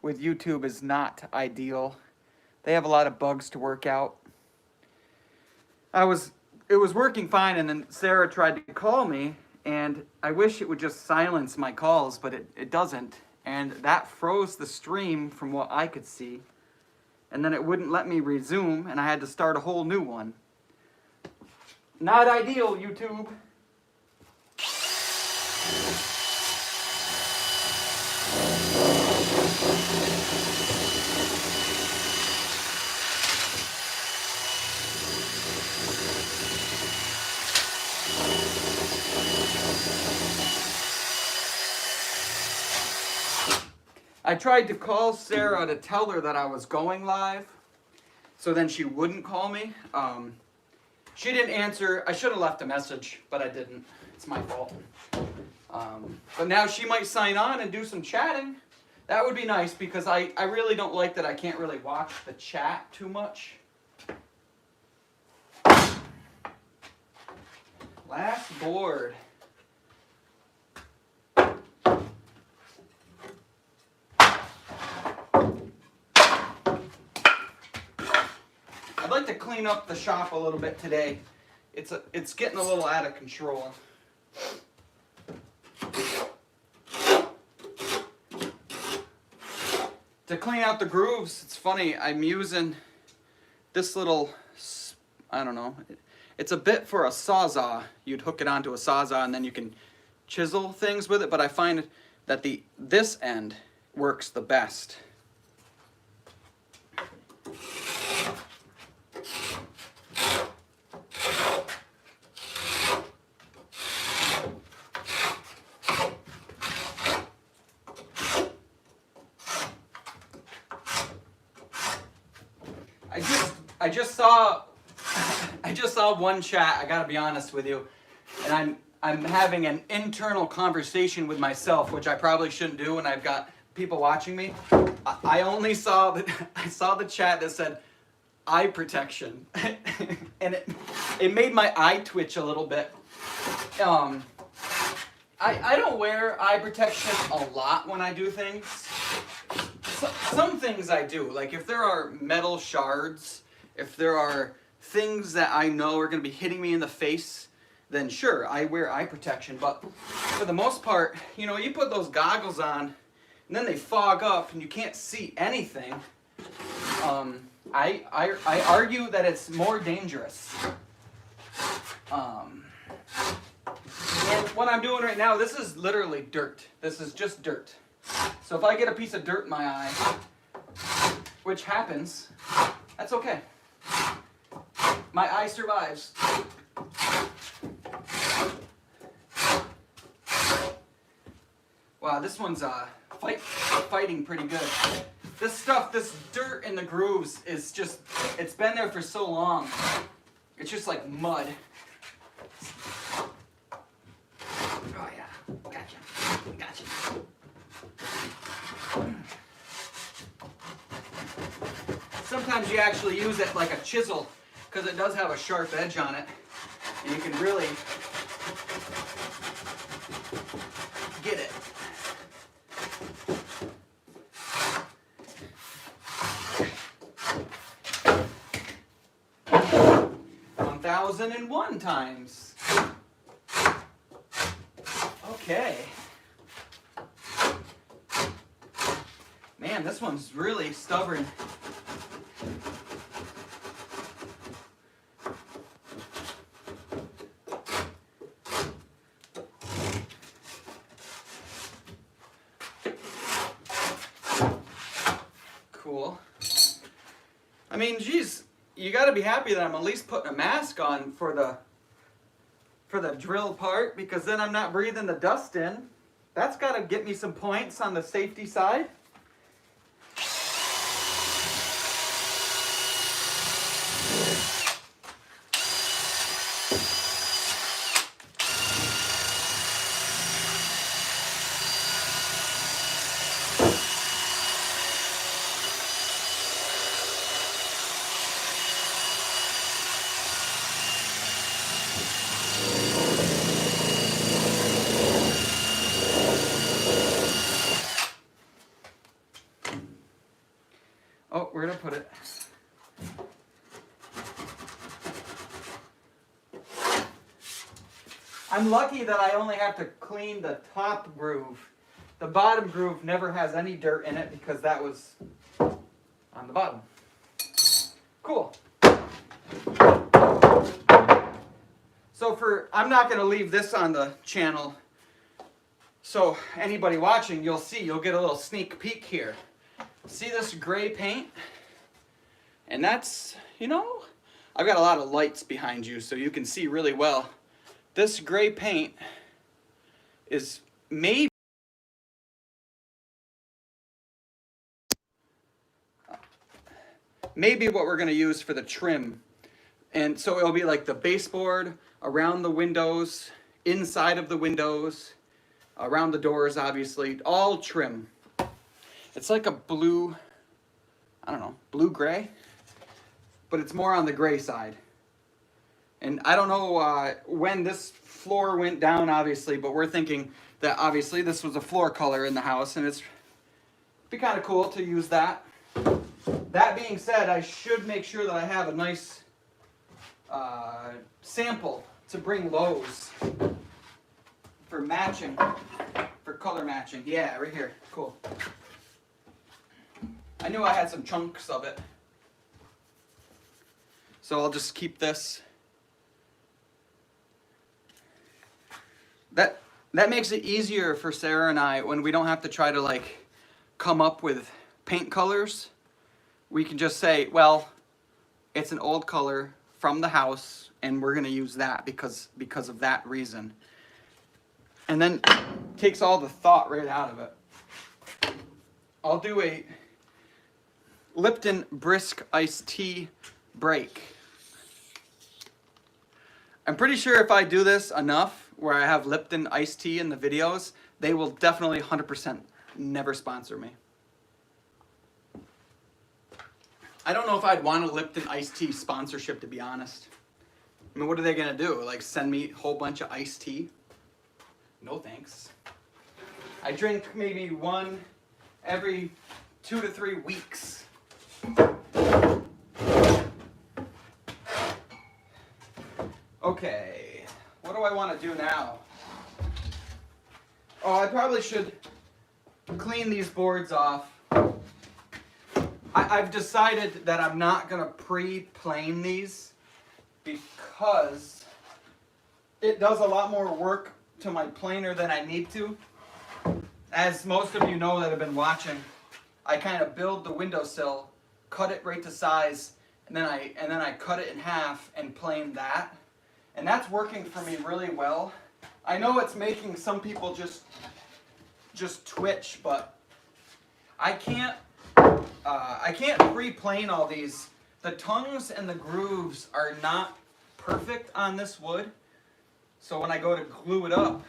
with YouTube is not ideal. They have a lot of bugs to work out. I was it was working fine, and then Sarah tried to call me, and I wish it would just silence my calls, but it doesn't. And that froze the stream from what I could see. And then it wouldn't let me resume, and I had to start a whole new one. Not ideal, YouTube. I tried to call Sarah to tell her that I was going live, so then she wouldn't call me. She didn't answer. I should have left a message, but I didn't. It's my fault. But now she might sign on and do some chatting. That would be nice, because I really don't like that I can't really watch the chat too much. Last board. I'd like to clean up the shop a little bit today. It's getting a little out of control. To clean out the grooves, it's funny, I'm using this little, I don't know, it's a bit for a sawzall. You'd hook it onto a sawzall and then you can chisel things with it, but I find that this end works the best. I just saw one chat, I gotta be honest with you, and I'm having an internal conversation with myself, which I probably shouldn't do when I've got people watching me. I only saw the chat that said eye protection, and it made my eye twitch a little bit. I don't wear eye protection a lot when I do things. Some things I do, like if there are metal shards, if there are things that I know are going to be hitting me in the face, then sure, I wear eye protection. But for the most part, you know, you put those goggles on, and then they fog up, and you can't see anything. I argue that it's more dangerous. And what I'm doing right now, this is literally dirt. This is just dirt. So if I get a piece of dirt in my eye, which happens, that's okay. My eye survives. Wow, this one's fighting pretty good. This dirt in the grooves is just, it's been there for so long. It's just like mud. Oh yeah, gotcha. Sometimes you actually use it like a chisel, because it does have a sharp edge on it, and you can really get it. "1,001 times." Okay. Man, this one's really stubborn. Cool. I mean, geez, you got to be happy that I'm at least putting a mask on for the drill part, because then I'm not breathing the dust in. That's got to get me some points on the safety side. Oh, where did I put it? I'm lucky that I only have to clean the top groove. The bottom groove never has any dirt in it because that was on the bottom. Cool. So I'm not going to leave this on the channel. So anybody watching, you'll get a little sneak peek here. See this gray paint? And that's, I've got a lot of lights behind you so you can see really well. This gray paint is maybe what we're going to use for the trim. And so it'll be like the baseboard, around the windows, inside of the windows, around the doors, obviously, all trim. It's like a blue, I don't know, blue-gray, but it's more on the gray side. And I don't know when this floor went down, obviously, but we're thinking that obviously this was a floor color in the house, and it'd be kind of cool to use that. That being said, I should make sure that I have a nice sample to bring Lowe's for matching, for color matching. Yeah, right here. Cool. I knew I had some chunks of it. So I'll just keep this. That makes it easier for Sarah and I when we don't have to try to like come up with paint colors. We can just say, well, it's an old color from the house and we're going to use that because of that reason. And then takes all the thought right out of it. I'll do a Lipton Brisk Iced Tea break. I'm pretty sure if I do this enough, where I have Lipton iced tea in the videos, they will definitely 100% never sponsor me. I don't know if I'd want a Lipton iced tea sponsorship, to be honest. I mean, what are they gonna do? Like send me a whole bunch of iced tea? No thanks. I drink maybe one every 2 to 3 weeks. Okay, what do I want to do now? Oh, I probably should clean these boards off. I've decided that I'm not going to pre-plane these because it does a lot more work to my planer than I need to. As most of you know that have been watching, I kind of build the windowsill, cut it right to size, and then I cut it in half and plane that. And that's working for me really well. I know it's making some people just twitch, but I can't pre-plane all these. The tongues and the grooves are not perfect on this wood. So when I go to glue it up,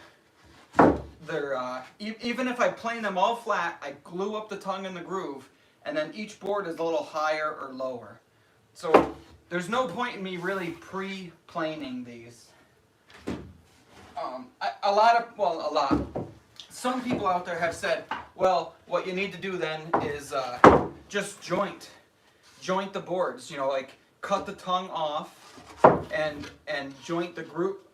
they're even if I plane them all flat, I glue up the tongue and the groove, and then each board is a little higher or lower. So there's no point in me really pre-planing these. Some people out there have said, well, what you need to do then is just joint the boards. Like cut the tongue off and joint the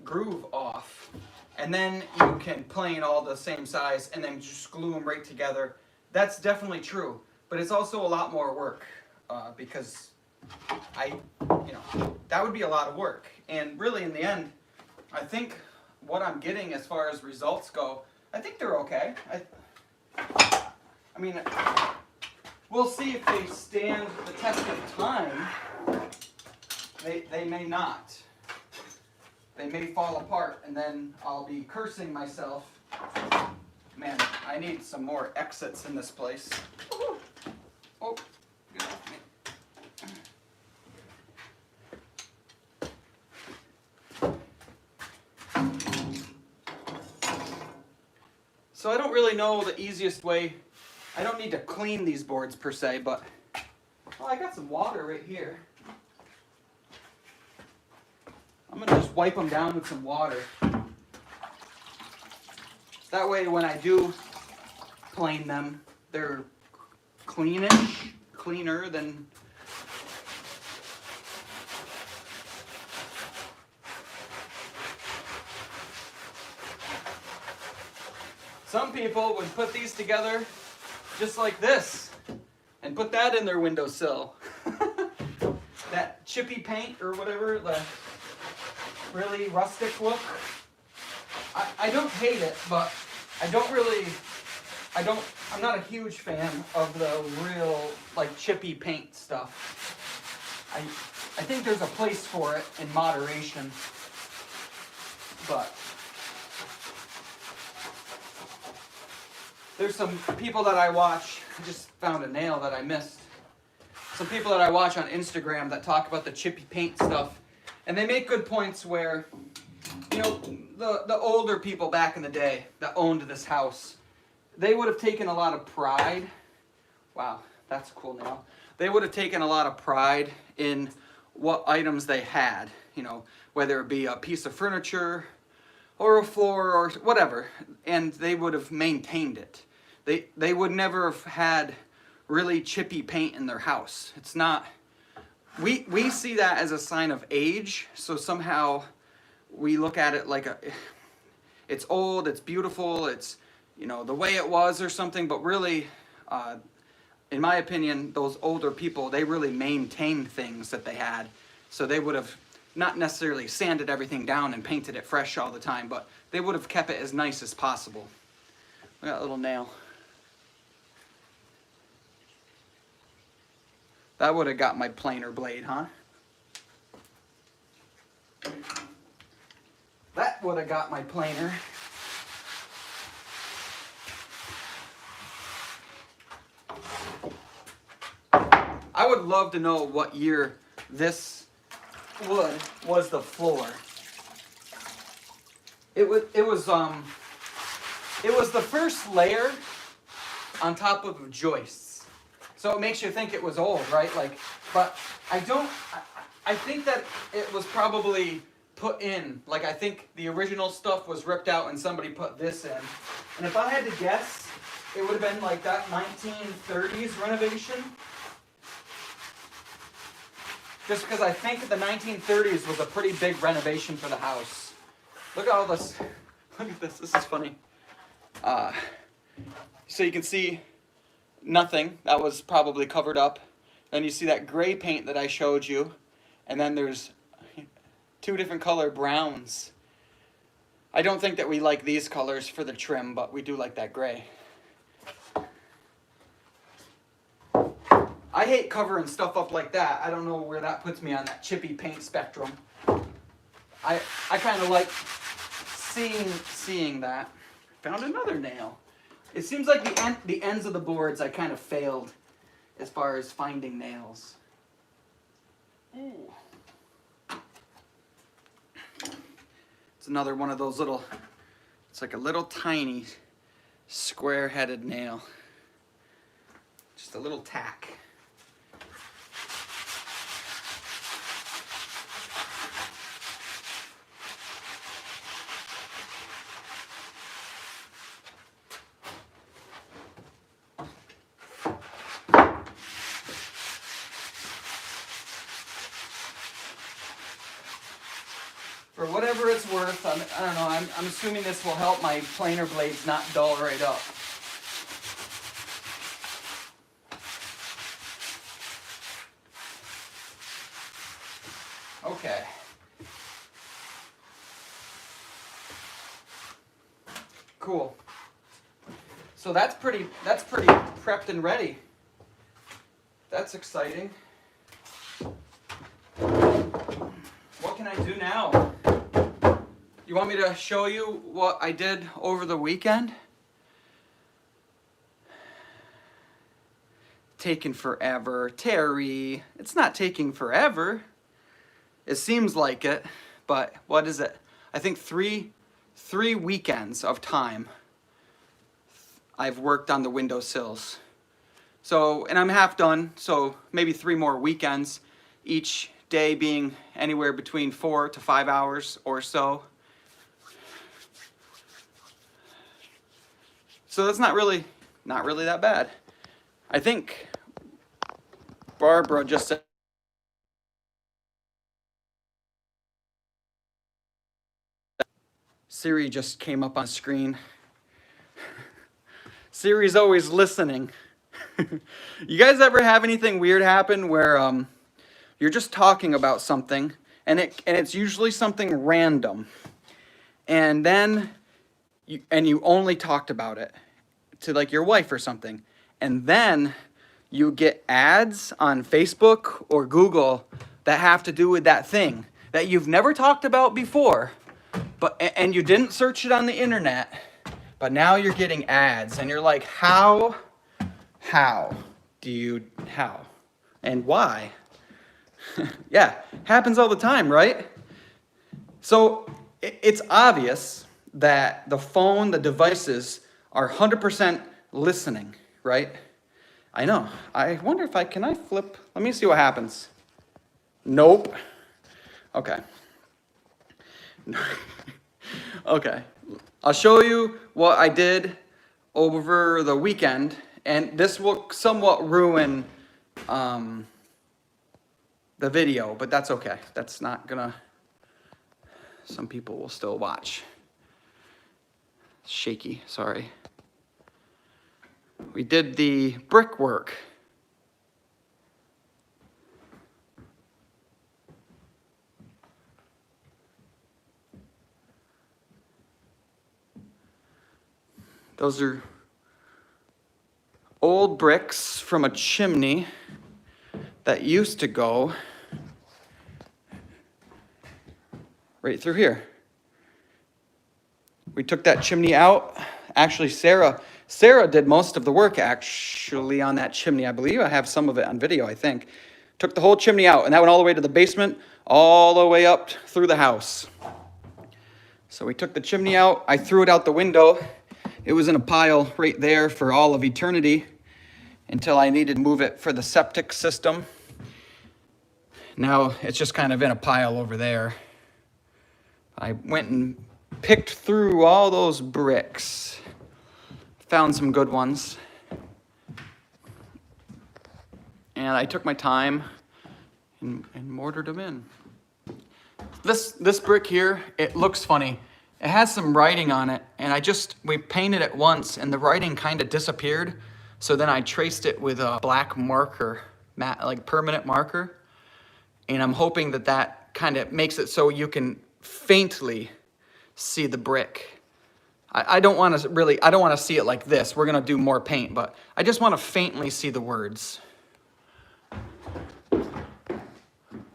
groove off, and then you can plane all the same size and then just glue them right together. That's definitely true, but it's also a lot more work because that would be a lot of work. And really, in the end, I think what I'm getting as far as results go, I think they're okay. I mean, we'll see if they stand the test of time. They may not. They may fall apart, and then I'll be cursing myself. Man, I need some more exits in this place. Oh, get off me. So I don't really know the easiest way. I don't need to clean these boards per se, but I got some water right here. I'm going to just wipe them down with some water. That way when I do plane them, they're cleanish. cleaner than... Some people would put these together just like this and put that in their windowsill. That chippy paint or whatever, the really rustic look. I don't hate it, but I'm not a huge fan of the real, like, chippy paint stuff. I think there's a place for it in moderation, but there's some people that I watch. I just found a nail that I missed. Some people that I watch on Instagram that talk about the chippy paint stuff, and they make good points where, you know, the older people back in the day that owned this house, they would have taken a lot of pride. Wow, that's a cool nail. They would have taken a lot of pride in what items they had, you know, whether it be a piece of furniture or a floor or whatever, and they would have maintained it. They would never have had really chippy paint in their house. It's not, we see that as a sign of age, so somehow we look at it like it's old, it's beautiful, it's, you know, the way it was or something, but really, in my opinion, those older people, they really maintained things that they had, so they would have not necessarily sanded everything down and painted it fresh all the time, but they would have kept it as nice as possible. Look at that little nail. That would have got my planer blade, huh? That would have got my planer. I would love to know what year this wood was the floor. It was the first layer on top of joists. So it makes you think it was old, right? Like, but I think that it was probably put in. Like, I think the original stuff was ripped out and somebody put this in. And if I had to guess, it would have been like that 1930s renovation. Just because I think the 1930s was a pretty big renovation for the house. Look at all this. Look at this. This is funny. So you can see nothing. That was probably covered up. Then you see that gray paint that I showed you. And then there's two different color browns. I don't think that we like these colors for the trim, but we do like that gray. I hate covering stuff up like that. I don't know where that puts me on that chippy paint spectrum. I kind of like seeing that. Found another nail. It seems like the ends of the boards I kind of failed as far as finding nails. Ooh. It's another one of those little, it's like a little tiny square-headed nail. Just a little tack. For whatever it's worth, I don't know, I'm assuming this will help my planer blades not dull right up. Okay. Cool. So that's pretty prepped and ready. That's exciting. What can I do now? You want me to show you what I did over the weekend? Taking forever. Terry, it's not taking forever. It seems like it, but what is it? I think three weekends of time I've worked on the windowsills. So, and I'm half done, so maybe 3 more weekends, each day being anywhere between 4 to 5 hours or so. So that's not really that bad. I think Barbara just said, Siri just came up on screen. Siri's always listening. You guys ever have anything weird happen where you're just talking about something and it's usually something random, and then you only talked about it to like your wife or something, and then you get ads on Facebook or Google that have to do with that thing that you've never talked about before, and you didn't search it on the internet, but now you're getting ads and you're like, how and why? Yeah, happens all the time, right? So it's obvious that the phone, the devices are 100% listening, right? I know. I wonder if can I flip? Let me see what happens. Nope. Okay. Okay. I'll show you what I did over the weekend, and this will somewhat ruin the video, but that's okay. That's not gonna, some people will still watch. Shaky, sorry. We did the brickwork. Those are old bricks from a chimney that used to go right through here. We took that chimney out. Actually, Sarah did most of the work actually on that chimney, I believe. I have some of it on video, I think. Took the whole chimney out, and that went all the way to the basement, all the way up through the house. So we took the chimney out. I threw it out the window. It was in a pile right there for all of eternity until I needed to move it for the septic system. Now it's just kind of in a pile over there. I went and picked through all those bricks. Found some good ones. And I took my time and mortared them in. This brick here, it looks funny. It has some writing on it, and we painted it once, and the writing kind of disappeared. So then I traced it with a black marker, like permanent marker. And I'm hoping that kind of makes it so you can faintly see the brick. I don't want to see it like this. We're gonna do more paint, but I just want to faintly see the words.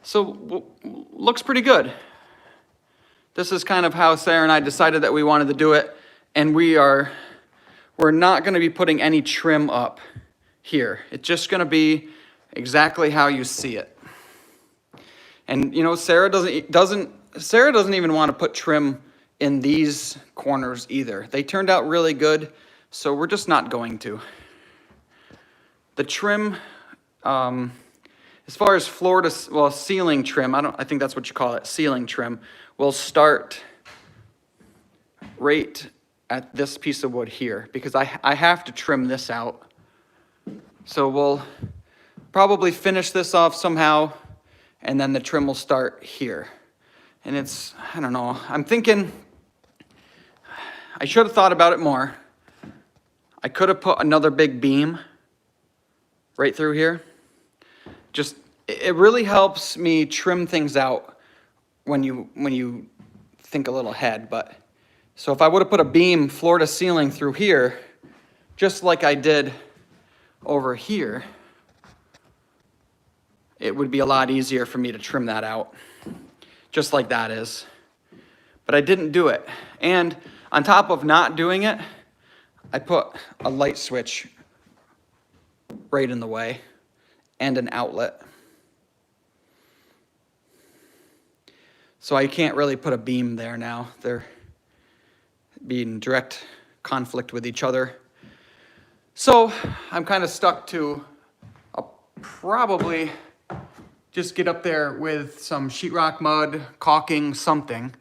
So looks pretty good. This is kind of how Sarah and I decided that we wanted to do it, and we're not going to be putting any trim up here. It's just going to be exactly how you see it. And you know, Sarah doesn't even want to put trim in these corners either. They turned out really good, so we're just not going to. The trim, as far as ceiling trim, I think that's what you call it, ceiling trim, will start right at this piece of wood here, because I have to trim this out. So we'll probably finish this off somehow, and then the trim will start here. And I don't know, I'm thinking, I should have thought about it more. I could have put another big beam right through here. It really helps me trim things out when you think a little ahead. But so if I would have put a beam floor to ceiling through here, just like I did over here, it would be a lot easier for me to trim that out, just like that is. But I didn't do it. And on top of not doing it, I put a light switch right in the way and an outlet. So I can't really put a beam there now. They're being in direct conflict with each other. So I'm kind of stuck to probably just get up there with some sheetrock mud, caulking, something.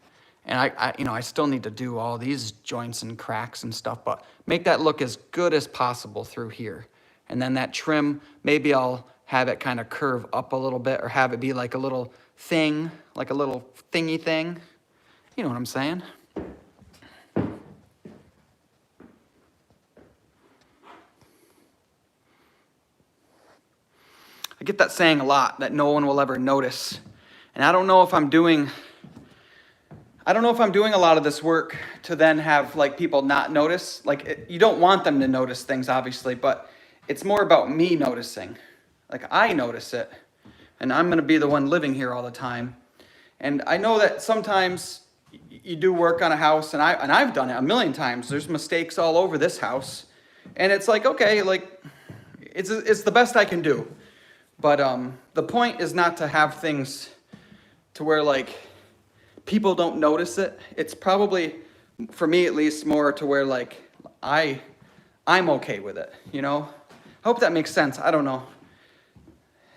And I still need to do all these joints and cracks and stuff, but make that look as good as possible through here. And then that trim, maybe I'll have it kind of curve up a little bit or have it be like a little thing, like a little thingy thing. You know what I'm saying? I get that saying a lot, that no one will ever notice. And I don't know if I'm doing a lot of this work to then have like people not notice. Like you don't want them to notice things, obviously, but it's more about me noticing. Like I notice it, and I'm going to be the one living here all the time. And I know that sometimes you do work on a house, and I've done it a million times. There's mistakes all over this house, and it's like, okay, like it's the best I can do. But the point is not to have things to where like people don't notice it. It's probably, for me at least, more to where like I'm okay with it, you know? I hope that makes sense. I don't know.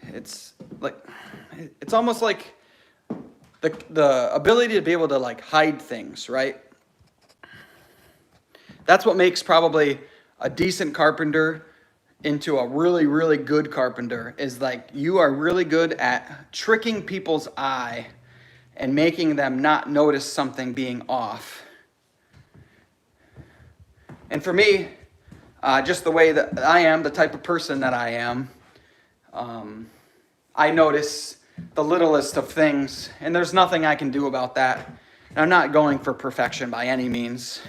It's like, it's almost like the ability to be able to like hide things, right? That's what makes probably a decent carpenter into a really, really good carpenter, is like you are really good at tricking people's eye and making them not notice something being off. And for me, just the way that I am, the type of person that I am, I notice the littlest of things, and there's nothing I can do about that. And I'm not going for perfection by any means.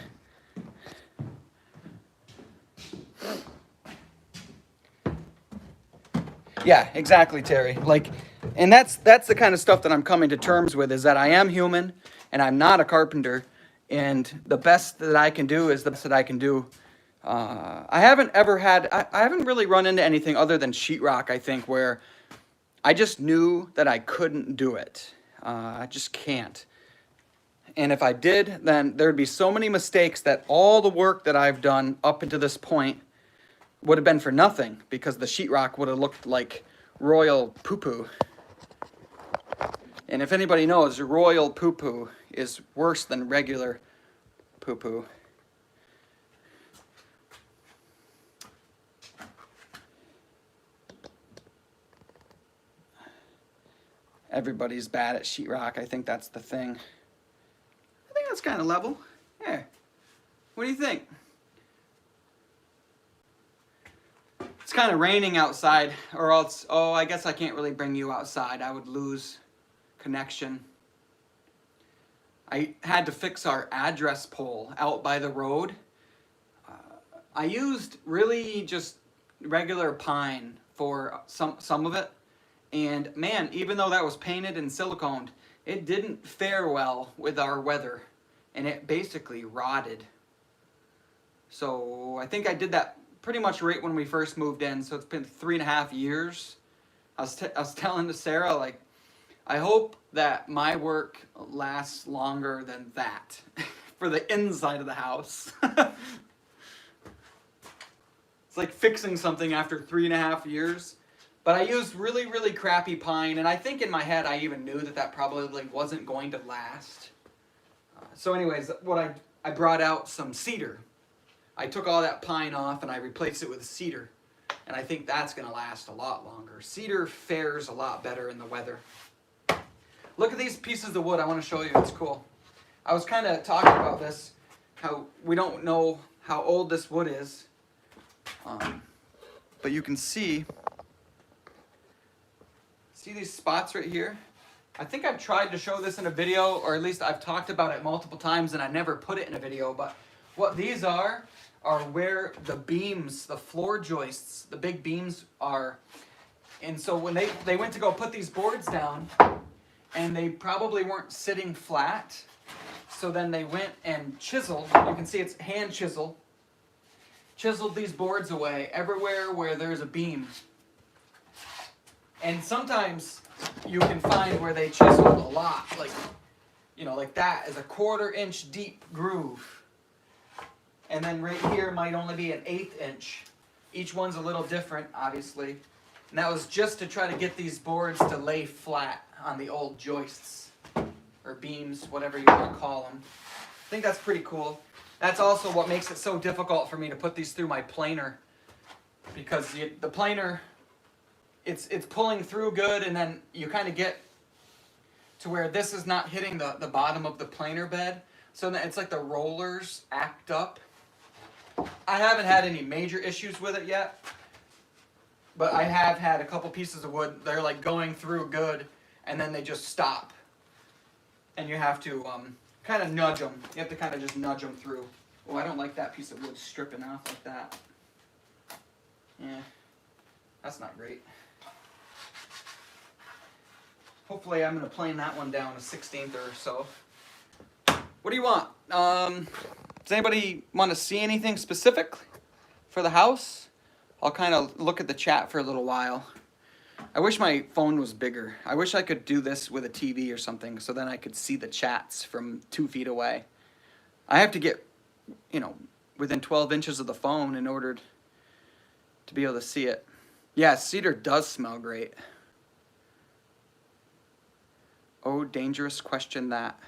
Yeah, exactly, Terry. Like, and that's the kind of stuff that I'm coming to terms with, is that I am human and I'm not a carpenter, and the best that I can do is the best that I can do. I haven't really run into anything other than sheetrock, I think, where I just knew that I couldn't do it. I just can't. And if I did, then there'd be so many mistakes that all the work that I've done up until this point would have been for nothing, because the sheetrock would have looked like royal poo-poo. And if anybody knows, royal poo-poo is worse than regular poo-poo. Everybody's bad at sheetrock. I think that's the thing. I think that's kind of level. Yeah. What do you think? It's kind of raining outside, or else, oh, I guess I can't really bring you outside. I would lose connection. I had to fix our address pole out by the road. I used really just regular pine for some of it. And man, even though that was painted and siliconed, it didn't fare well with our weather. And it basically rotted. So I think I did that pretty much right when we first moved in. So it's been 3.5 years. I was telling to Sarah, like, I hope that my work lasts longer than that for the inside of the house. It's like fixing something after 3.5 years. But I used really, really crappy pine, and I think in my head I even knew that that probably wasn't going to last. So anyways, I brought out some cedar. I took all that pine off and I replaced it with cedar. And I think that's going to last a lot longer. Cedar fares a lot better in the weather. Look at these pieces of wood. I want to show you. It's cool. I was kind of talking about this, how we don't know how old this wood is. But you can see these spots right here? I think I've tried to show this in a video, or at least I've talked about it multiple times and I never put it in a video. But what these are where the beams, the floor joists, the big beams are. And so when they went to go put these boards down, and they probably weren't sitting flat, so then they went and chiseled. You can see it's hand chiseled these boards away everywhere where there's a beam. And sometimes you can find where they chiseled a lot, like, you know, like that is a 1/4 inch deep groove. And then right here might only be an 1/8 inch. Each one's a little different, obviously. And that was just to try to get these boards to lay flat on the old joists, or beams, whatever you want to call them. I think that's pretty cool. That's also what makes it so difficult for me to put these through my planer, because the planer it's pulling through good, and then you kind of get to where this is not hitting the bottom of the planer bed. So then it's like the rollers act up. I haven't had any major issues with it yet, but I have had a couple pieces of wood, they're like going through good, and then they just stop. And you have to kind of nudge them. You have to kind of just nudge them through. Oh, I don't like that piece of wood stripping off like that. Yeah, that's not great. Hopefully I'm going to plane that one down a 16th or so. What do you want? Does anybody want to see anything specific for the house? I'll kind of look at the chat for a little while. I wish my phone was bigger. I wish I could do this with a TV or something so then I could see the chats from 2 feet away. I have to get, within 12 inches of the phone in order to be able to see it. Yeah, cedar does smell great. Oh, dangerous question that.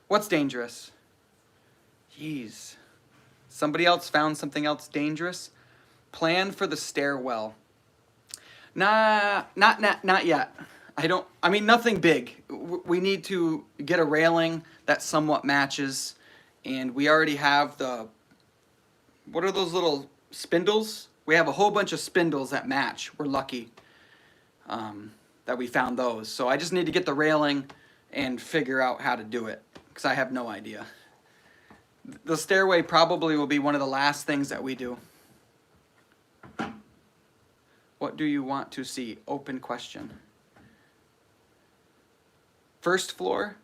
What's dangerous? Jeez. Somebody else found something else dangerous? Plan for the stairwell. Nah, not yet. Nothing big. We need to get a railing that somewhat matches, and we already have what are those little spindles? We have a whole bunch of spindles that match. We're lucky that we found those. So I just need to get the railing and figure out how to do it, because I have no idea. The stairway probably will be one of the last things that we do. What do you want to see? Open question. First floor?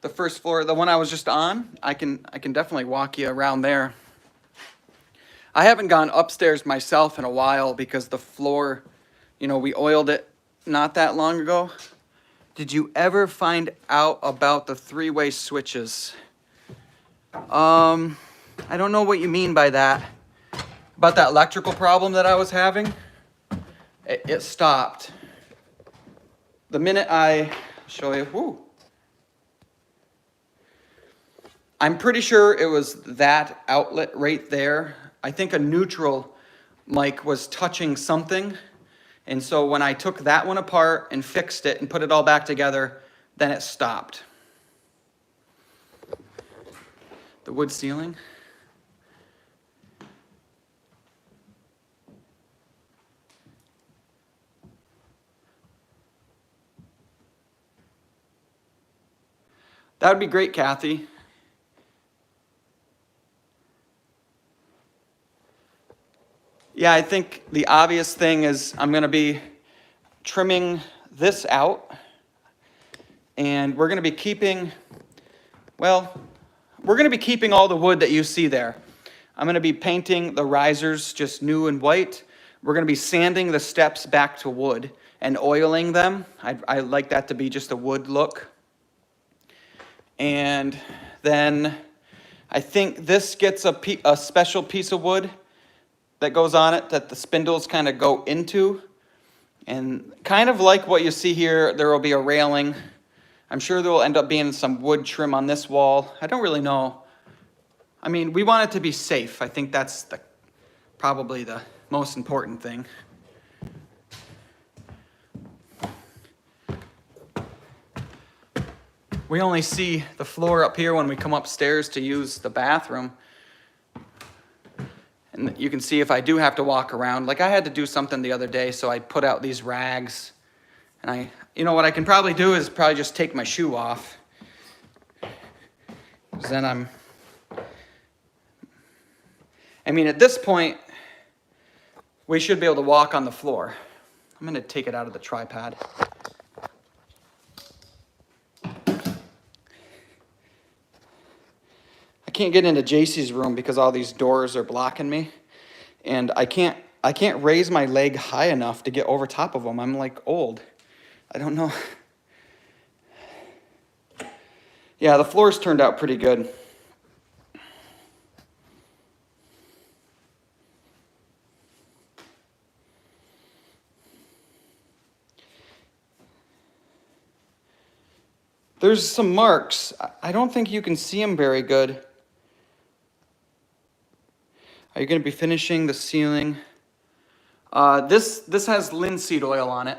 The first floor, the one I was just on, I can definitely walk you around there. I haven't gone upstairs myself in a while because the floor, we oiled it not that long ago. Did you ever find out about the 3-way switches? I don't know what you mean by that. About that electrical problem that I was having, it stopped. The minute show you, whoo. I'm pretty sure it was that outlet right there. I think a neutral mic was touching something. And so when I took that one apart and fixed it and put it all back together, then it stopped. The wood ceiling. That would be great, Kathy. Yeah, I think the obvious thing is I'm going to be trimming this out, and we're going to be keeping all the wood that you see there. I'm going to be painting the risers just new and white. We're going to be sanding the steps back to wood and oiling them. I like that to be just a wood look. And then I think this gets a special piece of wood that goes on it that the spindles kind of go into. And kind of like what you see here, there will be a railing. I'm sure there will end up being some wood trim on this wall. I don't really know. We want it to be safe. I think that's probably the most important thing. We only see the floor up here when we come upstairs to use the bathroom. And you can see if I do have to walk around, like I had to do something the other day, so I put out these rags. And what I can probably do is probably just take my shoe off. 'Cause then at this point, we should be able to walk on the floor. I'm going to take it out of the tripod. I can't get into JC's room because all these doors are blocking me, and I can't raise my leg high enough to get over top of them. I'm like old. I don't know. Yeah, the floors turned out pretty good. There's some marks. I don't think you can see them very good. you going to be finishing the ceiling? This has linseed oil on it,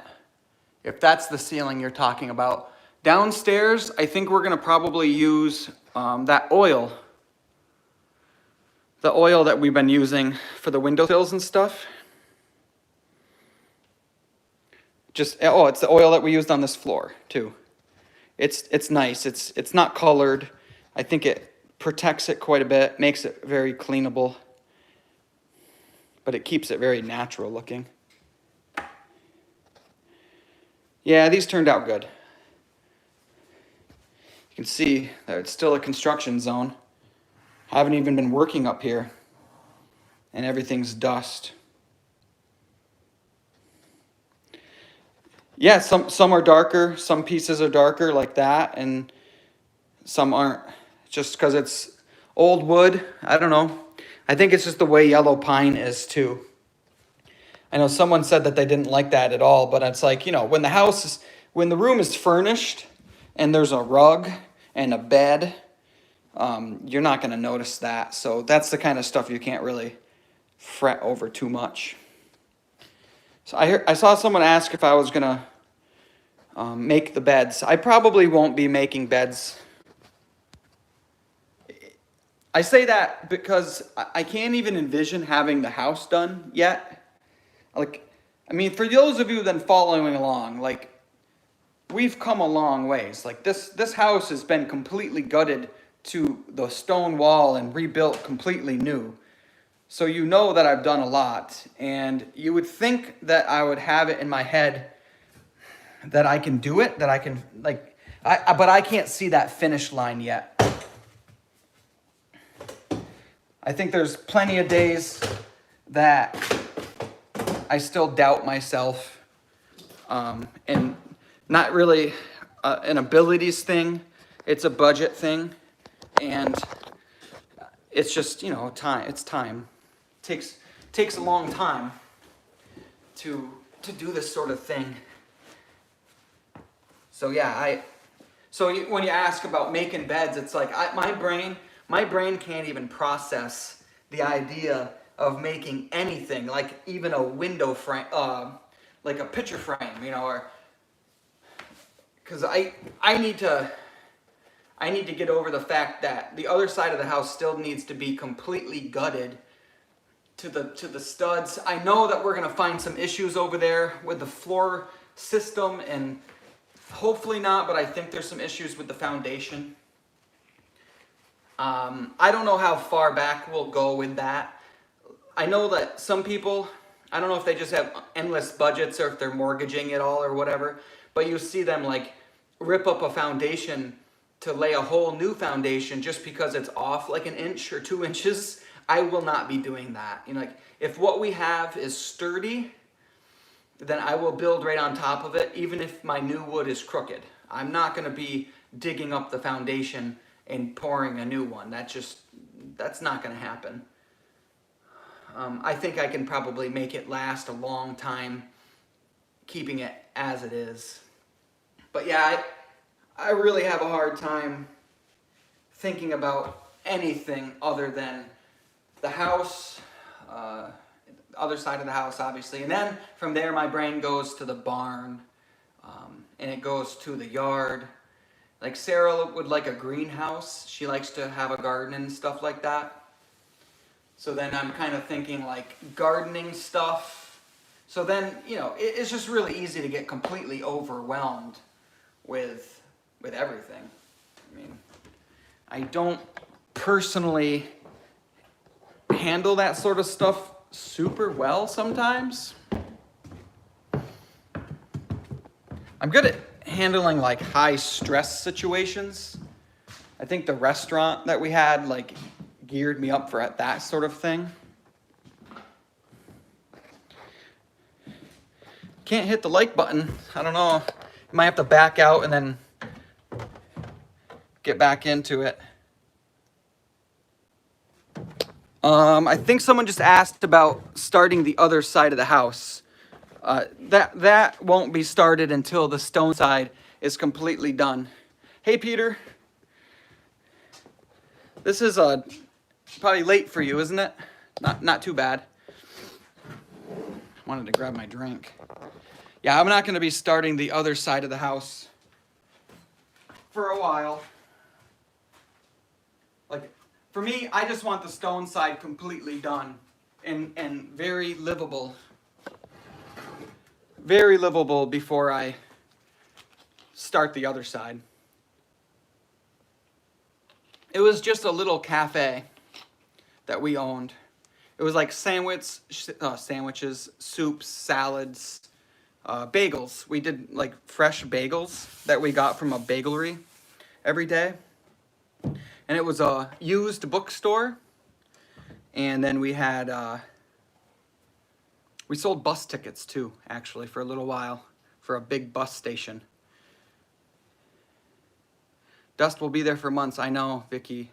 if that's the ceiling you're talking about. Downstairs, I think we're going to probably use that oil. The oil that we've been using for the windowsills and stuff. It's the oil that we used on this floor too. It's nice. It's not colored. I think it protects it quite a bit, makes it very cleanable, but it keeps it very natural looking. Yeah, these turned out good. You can see that it's still a construction zone. Haven't even been working up here, and everything's dust. Yeah, some are darker, some pieces are darker like that, and some aren't. Just because it's old wood, I don't know. I think it's just the way yellow pine is too. I know someone said that they didn't like that at all, but it's like, when the room is furnished and there's a rug and a bed, you're not going to notice that. So that's the kind of stuff you can't really fret over too much. So I saw someone ask if I was going to make the beds. I probably won't be making beds. I say that because I can't even envision having the house done yet. For those of you that are following along, we've come a long ways. This house has been completely gutted to the stone wall and rebuilt completely new. So you know that I've done a lot, and you would think that I would have it in my head that I can do it, that I can, but I can't see that finish line yet. I think there's plenty of days that I still doubt myself, and not really an abilities thing. It's a budget thing, and it's just, time. It's time. It takes a long time to do this sort of thing. So yeah, when you ask about making beds, it's like my brain can't even process the idea of making anything, like even a window frame, like a picture frame, or because I need to get over the fact that the other side of the house still needs to be completely gutted to the studs. I know that we're gonna find some issues over there with the floor system, and hopefully not, but I think there's some issues with the foundation. I don't know how far back we'll go with that. I know that some people, I don't know if they just have endless budgets or if they're mortgaging it all or whatever, but you see them rip up a foundation to lay a whole new foundation just because it's off like an inch or 2 inches. I will not be doing that. If what we have is sturdy, then I will build right on top of it, even if my new wood is crooked. I'm not going to be digging up the foundation and pouring a new one. That's not going to happen. I think I can probably make it last a long time, keeping it as it is. But yeah, I really have a hard time thinking about anything other than the house, the other side of the house, obviously. And then from there, my brain goes to the barn, and it goes to the yard. Sarah would like a greenhouse. She likes to have a garden and stuff like that. So then I'm kind of thinking gardening stuff. So then, it's just really easy to get completely overwhelmed with everything. I don't personally handle that sort of stuff super well sometimes. I'm good at handling high stress situations. I think the restaurant that we had geared me up for that sort of thing. Can't hit the like button. I don't know. You might have to back out and then get back into it. I think someone just asked about starting the other side of the house. That won't be started until the stone side is completely done. Hey, Peter. This is probably late for you, isn't it? Not too bad. Wanted to grab my drink. Yeah, I'm not going to be starting the other side of the house for a while. Like, for me, I just want the stone side completely done and very livable. Very livable before I start the other side. It was just a little cafe that we owned. It was like sandwiches, soups, salads, bagels. We did like fresh bagels that we got from a bagelry every day. And it was a used bookstore. And then we had, we sold bus tickets too, actually, for a little while, for a big bus station. Dust will be there for months. I know, Vicky.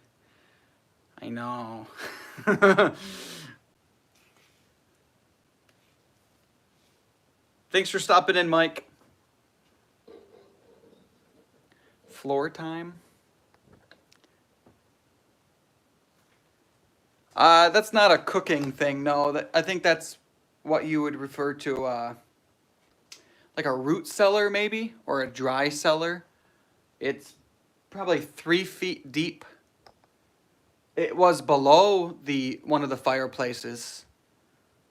I know. Thanks for stopping in, Mike. Floor time. That's not a cooking thing, no. I think that's what you would refer to, like a root cellar, maybe, or a dry cellar. It's probably 3 feet deep. It was below one of the fireplaces,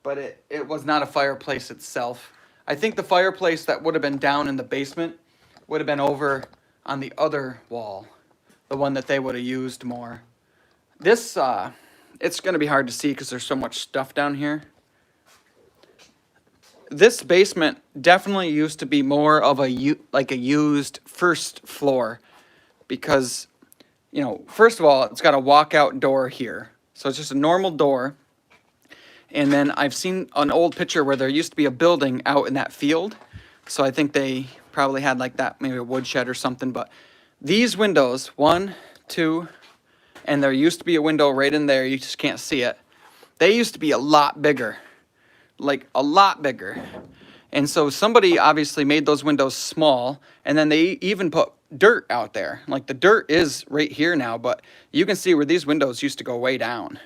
but it was not a fireplace itself. I think the fireplace that would have been down in the basement would have been over on the other wall, the one that they would have used more. This, it's going to be hard to see because there's so much stuff down here. This basement definitely used to be more of like a used first floor because, you know, first of all, it's got a walkout door here. So it's just a normal door. And then I've seen an old picture where there used to be a building out in that field. So I think they probably had like that, maybe a woodshed or something. But these windows, 1, 2, and there used to be a window right in there. You just can't see it. They used to be a lot bigger, like a lot bigger. And so somebody obviously made those windows small. And then they even put dirt out there. Like the dirt is right here now, but you can see where these windows used to go way down.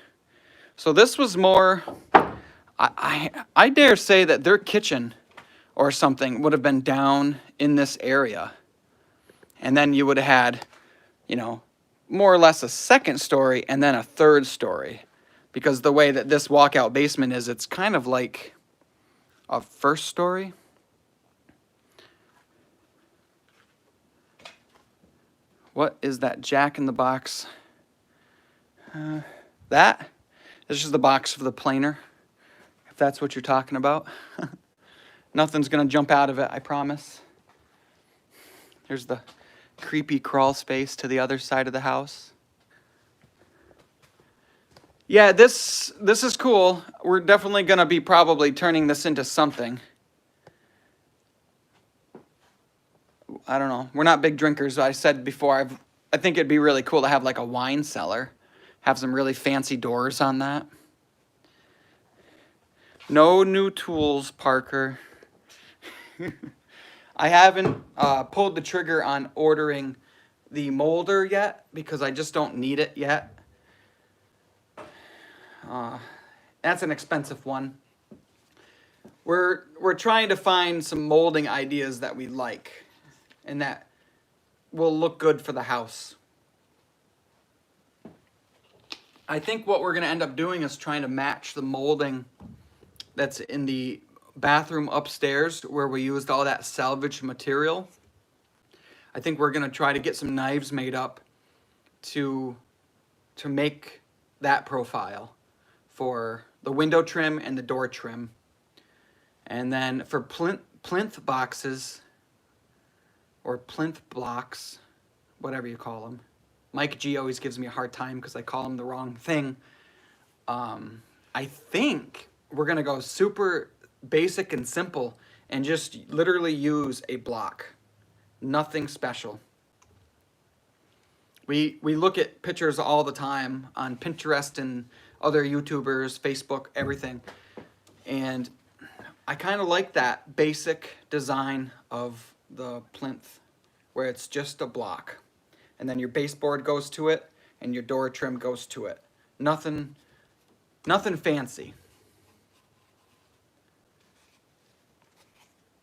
So this was more, I dare say that their kitchen or something would have been down in this area. And then you would have had, you know, more or less a second story and then a third story. Because the way that this walkout basement is, it's kind of like a first story. What is that Jack in the Box? That? This is the box for the planer, if that's what you're talking about. Nothing's going to jump out of it, I promise. There's the creepy crawl space to the other side of the house. Yeah, this is cool. We're definitely going to be probably turning this into something. I don't know. We're not big drinkers. I said before, I think it'd be really cool to have like a wine cellar. Have some really fancy doors on that. No new tools, Parker. I haven't pulled the trigger on ordering the molder yet because I just don't need it yet. That's an expensive one. We're trying to find some molding ideas that we like and that will look good for the house. I think what we're going to end up doing is trying to match the molding that's in the bathroom upstairs where we used all that salvage material. I think we're going to try to get some knives made up to make that profile for the window trim and the door trim. And then for plinth boxes or plinth blocks, whatever you call them. Mike G always gives me a hard time because I call him the wrong thing. I think we're going to go super basic and simple and just literally use a block. Nothing special. We look at pictures all the time on Pinterest and other YouTubers, Facebook, everything. And I kind of like that basic design of the plinth where it's just a block. And then your baseboard goes to it and your door trim goes to it. Nothing Nothing fancy.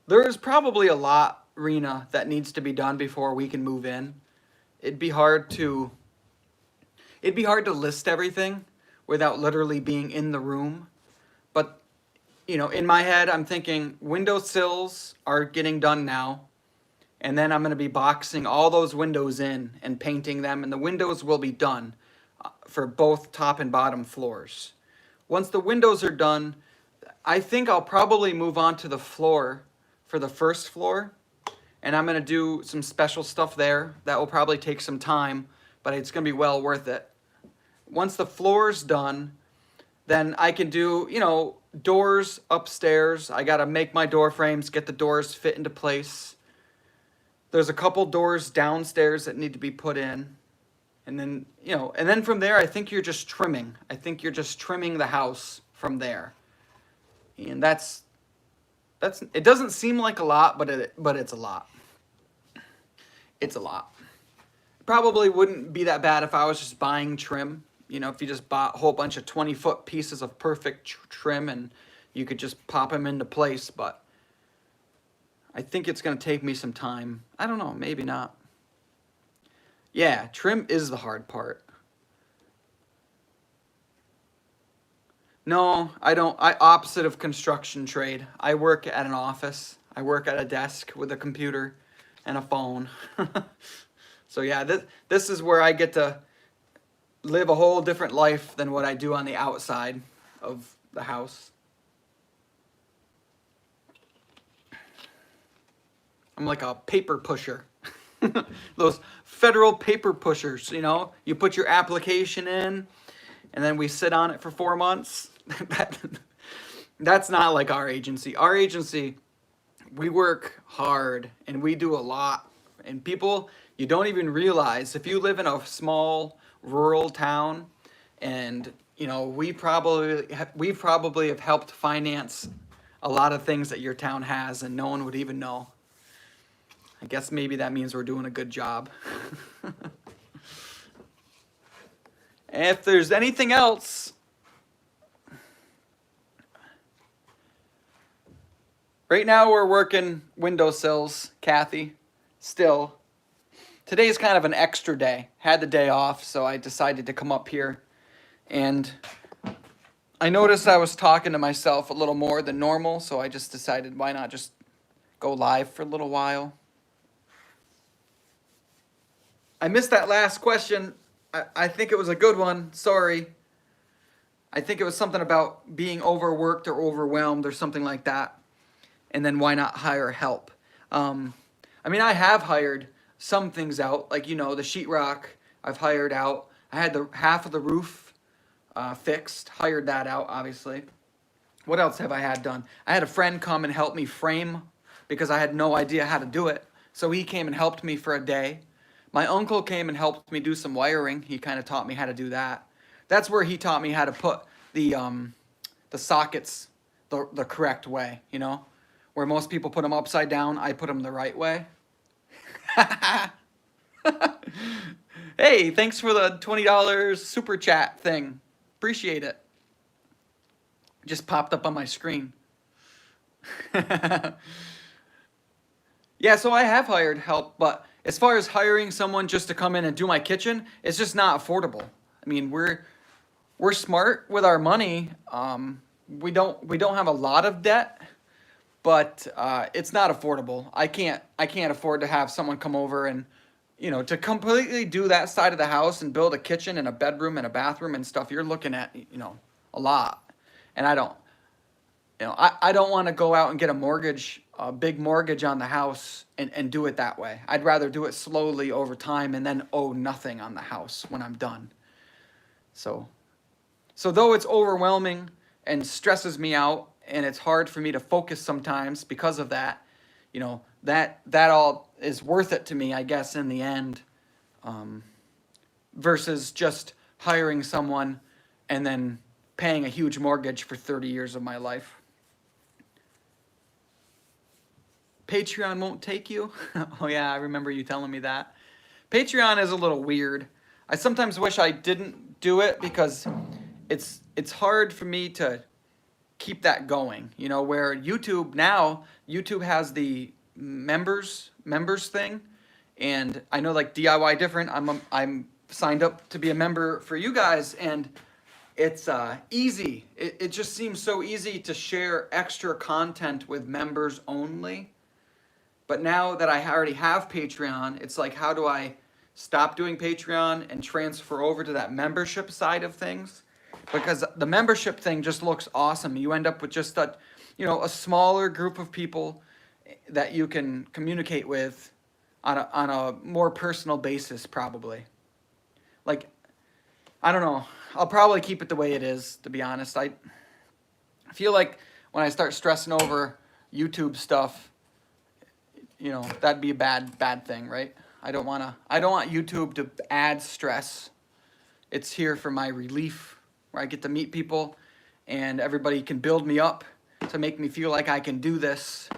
There's probably a lot, Rena, that needs to be done before we can move in. It'd be hard to it'd be hard to list everything without literally being in the room. But, in my head, I'm thinking windowsills are getting done now. And then I'm going to be boxing all those windows in and painting them. And the windows will be done for both top and bottom floors. Once the windows are done, I think I'll probably move on to the floor for the first floor. And I'm going to do some special stuff there. That will probably take some time, but it's going to be well worth it. Once the floor's done, then I can do, doors upstairs. I got to make my door frames, get the doors fit into place. There's a couple doors downstairs that need to be put in. And then, and then from there, I think you're just trimming. I think you're just trimming the house from there. And that's it doesn't seem like a lot, but it's a lot. It's a lot. Probably wouldn't be that bad if I was just buying trim. If you just bought a whole bunch of 20-foot pieces of perfect trim and you could just pop them into place, but I think it's going to take me some time. I don't know, maybe not. Yeah, trim is the hard part. No, I don't. Opposite of construction trade. I work at an office. I work at a desk with a computer and a phone. So yeah, this is where I get to live a whole different life than what I do on the outside of the house. I'm like a paper pusher. Those federal paper pushers, you put your application in and then we sit on it for 4 months. That's not like our agency. Our agency, we work hard and we do a lot. And people, you don't even realize, if you live in a small rural town and, we probably have helped finance a lot of things that your town has and no one would even know. I guess maybe that means we're doing a good job. If there's anything else, right now we're working windowsills, Kathy, still. Today's kind of an extra day. Had the day off, so I decided to come up here. And I noticed I was talking to myself a little more than normal, so I just decided why not just go live for a little while. I missed that last question. I think it was a good one. Sorry. I think it was something about being overworked or overwhelmed or something like that. And then why not hire help? I have hired some things out, like, the sheetrock I've hired out. I had the half of the roof fixed, hired that out, obviously. What else have I had done? I had a friend come and help me frame because I had no idea how to do it. So he came and helped me for a day. My uncle came and helped me do some wiring. He kind of taught me how to do that. That's where he taught me how to put the sockets the correct way, Where most people put them upside down, I put them the right way. Hey, thanks for the $20 super chat thing. Appreciate it. Just popped up on my screen. Yeah, so I have hired help, but as far as hiring someone just to come in and do my kitchen, it's just not affordable. We're smart with our money. We don't have a lot of debt, but it's not affordable. I can't afford to have someone come over and to completely do that side of the house and build a kitchen and a bedroom and a bathroom and stuff. You're looking at a lot, and I don't want to go out and get a big mortgage on the house and do it that way. I'd rather do it slowly over time and then owe nothing on the house when I'm done. So though it's overwhelming and stresses me out and it's hard for me to focus sometimes because of that, that all is worth it to me, I guess, in the end, versus just hiring someone and then paying a huge mortgage for 30 years of my life. Patreon won't take you? Oh yeah, I remember you telling me that. Patreon is a little weird. I sometimes wish I didn't do it because it's hard for me to keep that going. You know, where YouTube has the members thing, and I know like DIY different. I'm signed up to be a member for you guys, and it's easy. It just seems so easy to share extra content with members only. But now that I already have Patreon, it's like, how do I stop doing Patreon and transfer over to that membership side of things? Because the membership thing just looks awesome. You end up with just a smaller group of people that you can communicate with on a more personal basis, probably. Like, I don't know. I'll probably keep it the way it is, to be honest. I feel like when I start stressing over YouTube stuff, that'd be a bad thing, right? I don't want YouTube to add stress. It's here for my relief, where I get to meet people and everybody can build me up to make me feel like I can do this.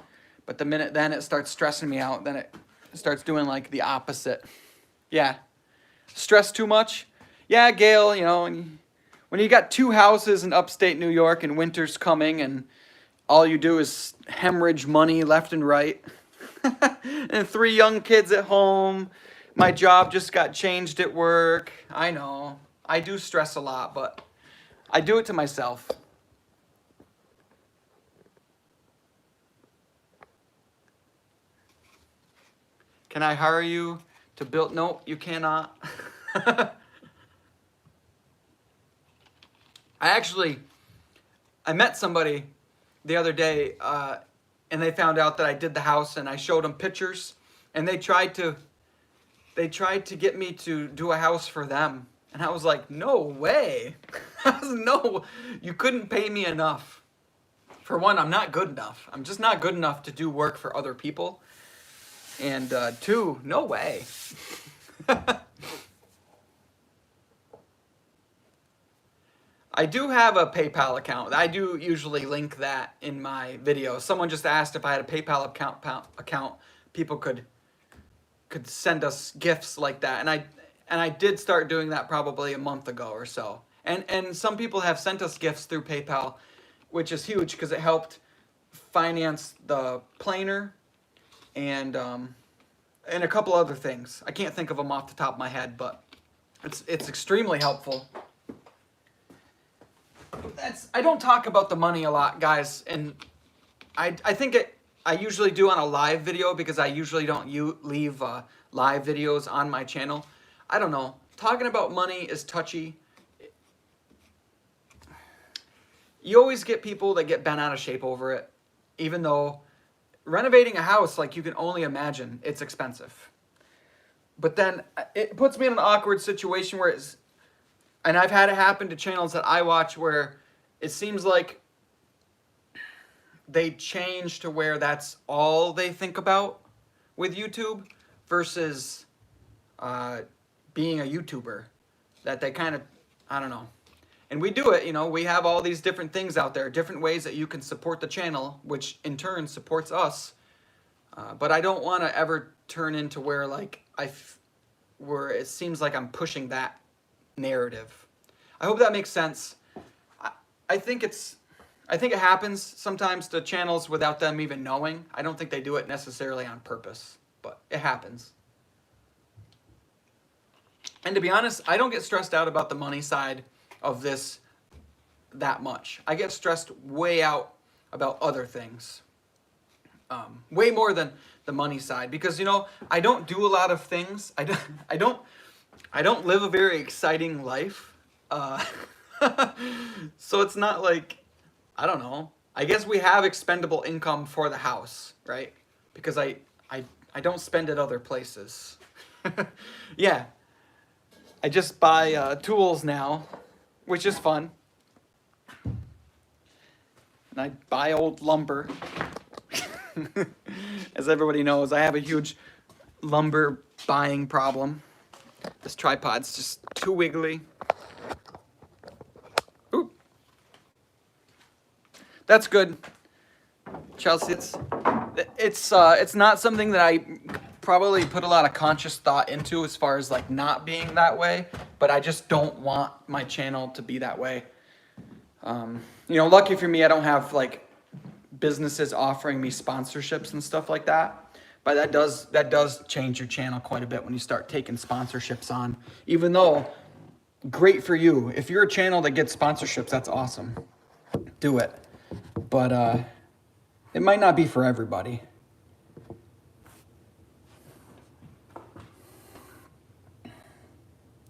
But the minute then it starts stressing me out, then it starts doing like the opposite. Yeah. Stress too much? Yeah, Gail, when you got 2 houses in upstate New York and winter's coming and all you do is hemorrhage money left and right, and 3 young kids at home, my job just got changed at work. I know. I do stress a lot, but I do it to myself. Can I hire you to build? No, you cannot. I met somebody the other day, and they found out that I did the house, and I showed them pictures, and they tried to get me to do a house for them, and I was like, no way. No, you couldn't pay me enough. For one, I'm not good enough. I'm just not good enough to do work for other people, and 2, no way. I do have a PayPal account. I do usually link that in my videos. Someone just asked if I had a PayPal account. People could send us gifts like that, and I did start doing that probably a month ago or so. And some people have sent us gifts through PayPal, which is huge because it helped finance the planer and a couple other things. I can't think of them off the top of my head, but it's extremely helpful. I don't talk about the money a lot, guys, and I think I usually do on a live video because I usually don't leave live videos on my channel. I don't know. Talking about money is touchy. You always get people that get bent out of shape over it, even though renovating a house, like you can only imagine, it's expensive. But then it puts me in an awkward situation where and I've had it happen to channels that I watch where it seems like they change to where that's all they think about with YouTube versus being a YouTuber. That they kind of, I don't know. And we do it, we have all these different things out there, different ways that you can support the channel, which in turn supports us. But I don't want to ever turn into where where it seems like I'm pushing that narrative. I hope that makes sense. I think it happens sometimes to channels without them even knowing. I don't think they do it necessarily on purpose, but it happens. And to be honest, I don't get stressed out about the money side of this that much. I get stressed way out about other things. Way more than the money side, because I don't do a lot of things. I don't live a very exciting life. So it's not like, I don't know. I guess we have expendable income for the house, right? Because I don't spend it other places. Yeah. I just buy tools now, which is fun. And I buy old lumber. As everybody knows, I have a huge lumber buying problem. This tripod's just too wiggly. Ooh. That's good. Chelsea, it's not something that I probably put a lot of conscious thought into as far as like not being that way, but I just don't want my channel to be that way. Lucky for me, I don't have like businesses offering me sponsorships and stuff like that. But that does change your channel quite a bit when you start taking sponsorships on. Even though, great for you. If you're a channel that gets sponsorships, that's awesome. Do it. But it might not be for everybody.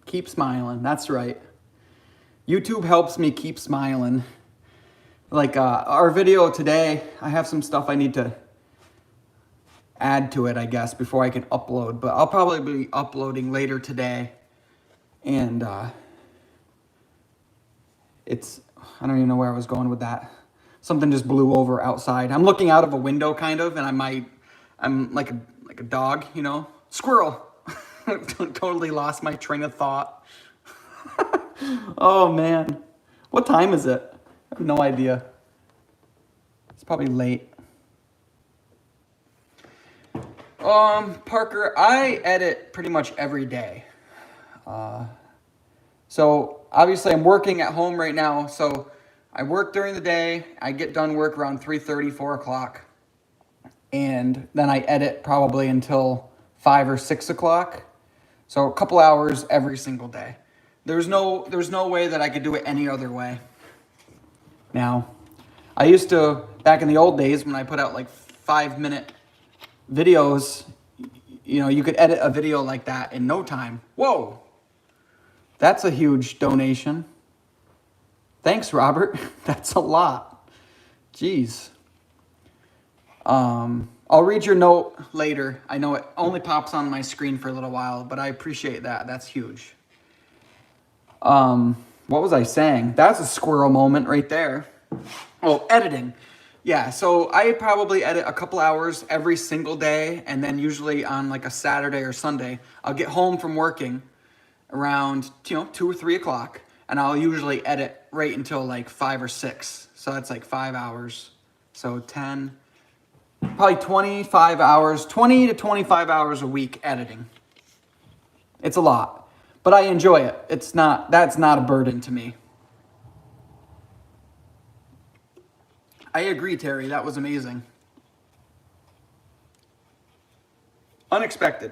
Keep smiling. That's right. YouTube helps me keep smiling. Like our video today, I have some stuff I need to add to it, I guess, before I can upload. But I'll probably be uploading later today. And I don't even know where I was going with that. Something just blew over outside. I'm looking out of a window kind of, and I'm like a dog, Squirrel. Totally lost my train of thought. Oh man. What time is it? I have no idea. It's probably late. Parker, I edit pretty much every day. So obviously I'm working at home right now. So I work during the day. I get done work around 3:30, 4 o'clock. And then I edit probably until 5 or 6 o'clock. So a couple hours every single day. There's no way that I could do it any other way. Now, I used to, back in the old days when I put out like 5-minute videos, you could edit a video like that in no time. Whoa, that's a huge donation. Thanks, Robert. That's a lot. Jeez. I'll read your note later. I know it only pops on my screen for a little while, but I appreciate that. That's huge. What was I saying? That's a squirrel moment right there. Oh, editing. Yeah, so I probably edit a couple hours every single day, and then usually on like a Saturday or Sunday, I'll get home from working around 2 or 3 o'clock, and I'll usually edit right until like 5 or 6. So that's like 5 hours. So 10, probably 25 hours, 20 to 25 hours a week editing. It's a lot, but I enjoy it. That's not a burden to me. I agree, Terry. That was amazing. Unexpected.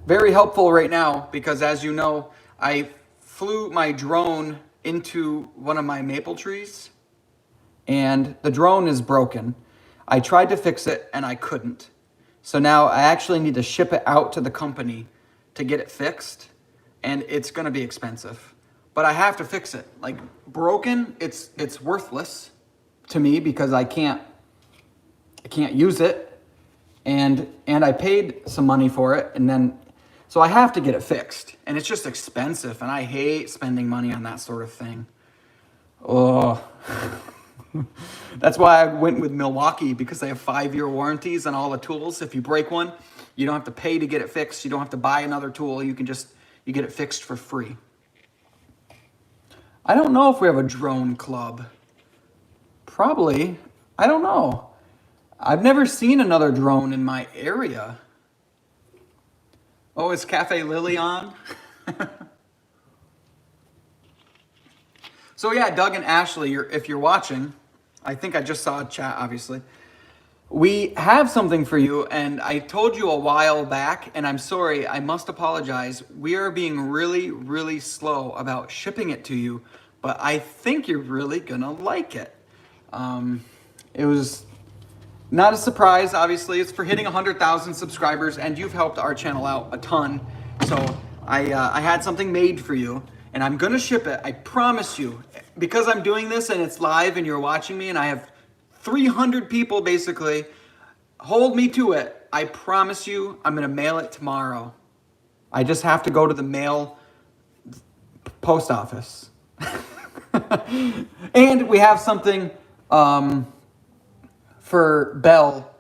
Very helpful right now because, as you know, I flew my drone into one of my maple trees and the drone is broken. I tried to fix it and I couldn't. So now I actually need to ship it out to the company to get it fixed, and it's going to be expensive. But I have to fix it. Like, broken, it's worthless to me because I can't use it, and I paid some money for it, and then so I have to get it fixed, and it's just expensive, and I hate spending money on that sort of thing. Oh, that's why I went with Milwaukee, because they have 5-year warranties on all the tools. If you break one, you don't have to pay to get it fixed. You don't have to buy another tool. You get it fixed for free. I don't know if we have a drone club. Probably. I don't know. I've never seen another drone in my area. Oh, is Cafe Lily on? So yeah, Doug and Ashley, if you're watching, I think I just saw a chat, obviously. We have something for you, and I told you a while back, and I'm sorry, I must apologize. We are being really, really slow about shipping it to you, but I think you're really gonna like it. It was not a surprise, obviously. It's for hitting 100,000 subscribers, and you've helped our channel out a ton. So I had something made for you, and I'm gonna ship it, I promise you. Because I'm doing this and it's live and you're watching me, and I have 300 people basically hold me to it, I promise you I'm gonna mail it tomorrow. I just have to go to the mail post office. And we have something for Belle.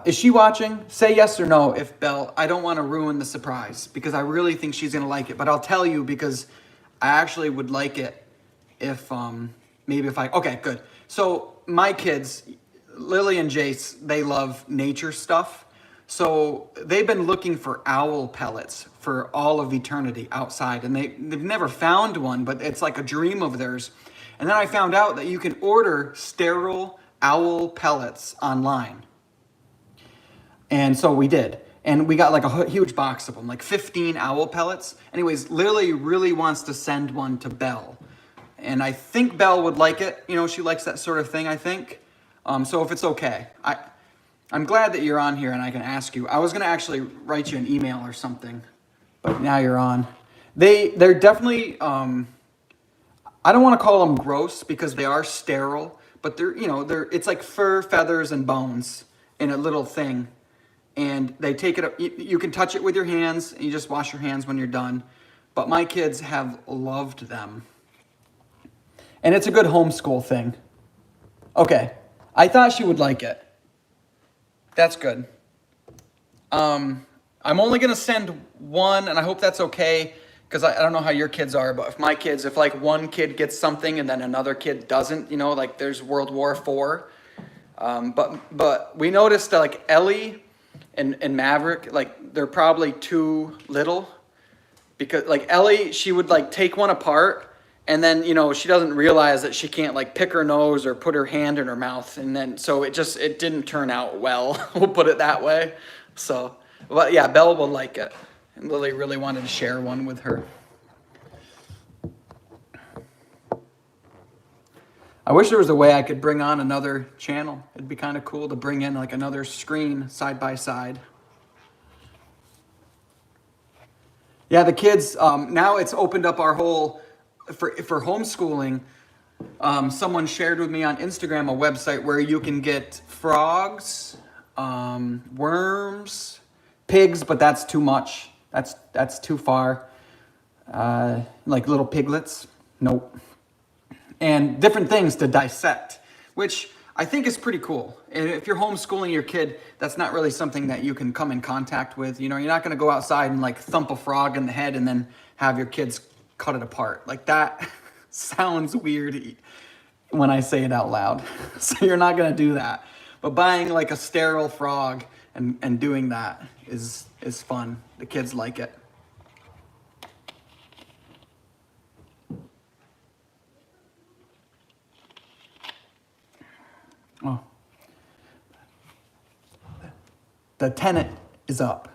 Is she watching? Say yes or no if Belle. I don't want to ruin the surprise because I really think she's going to like it. But I'll tell you because I actually would like it if maybe if I... Okay, good. So my kids, Lily and Jace, they love nature stuff. So they've been looking for owl pellets for all of eternity outside, and they've never found one, but it's like a dream of theirs. And then I found out that you can order sterile owl pellets online. And so we did. And we got like a huge box of them, like 15 owl pellets. Anyways, Lily really wants to send one to Belle. And I think Belle would like it. You know, she likes that sort of thing, I think. So if it's okay. I'm glad that you're on here and I can ask you. I was going to actually write you an email or something, but now you're on. They're definitely, I don't want to call them gross because they are sterile, but it's like fur, feathers, and bones in a little thing. And they take it up, you can touch it with your hands, and you just wash your hands when you're done. But my kids have loved them. And it's a good homeschool thing. Okay, I thought she would like it. That's good. I'm only going to send one, and I hope that's okay, because I don't know how your kids are, but if like one kid gets something and then another kid doesn't, like there's World War IV. But we noticed that like Ellie and Maverick, like they're probably too little, because like Ellie, she would like take one apart, and then, she doesn't realize that she can't like pick her nose or put her hand in her mouth. And then, so it didn't turn out well. We'll put it that way. So, but yeah, Belle will like it. And Lily really wanted to share one with her. I wish there was a way I could bring on another channel. It'd be kind of cool to bring in like another screen side by side. Yeah, the kids, now it's opened up our whole, for homeschooling. Someone shared with me on Instagram a website where you can get frogs, worms, pigs, but that's too much. That's too far. Like little piglets, nope. And different things to dissect, which I think is pretty cool. And if you're homeschooling your kid, that's not really something that you can come in contact with. You're not going to go outside and like thump a frog in the head and then have your kids cut it apart. Like that sounds weird when I say it out loud. So you're not going to do that. But buying like a sterile frog and doing that is fun. The kids like it. Oh. The tenant is up.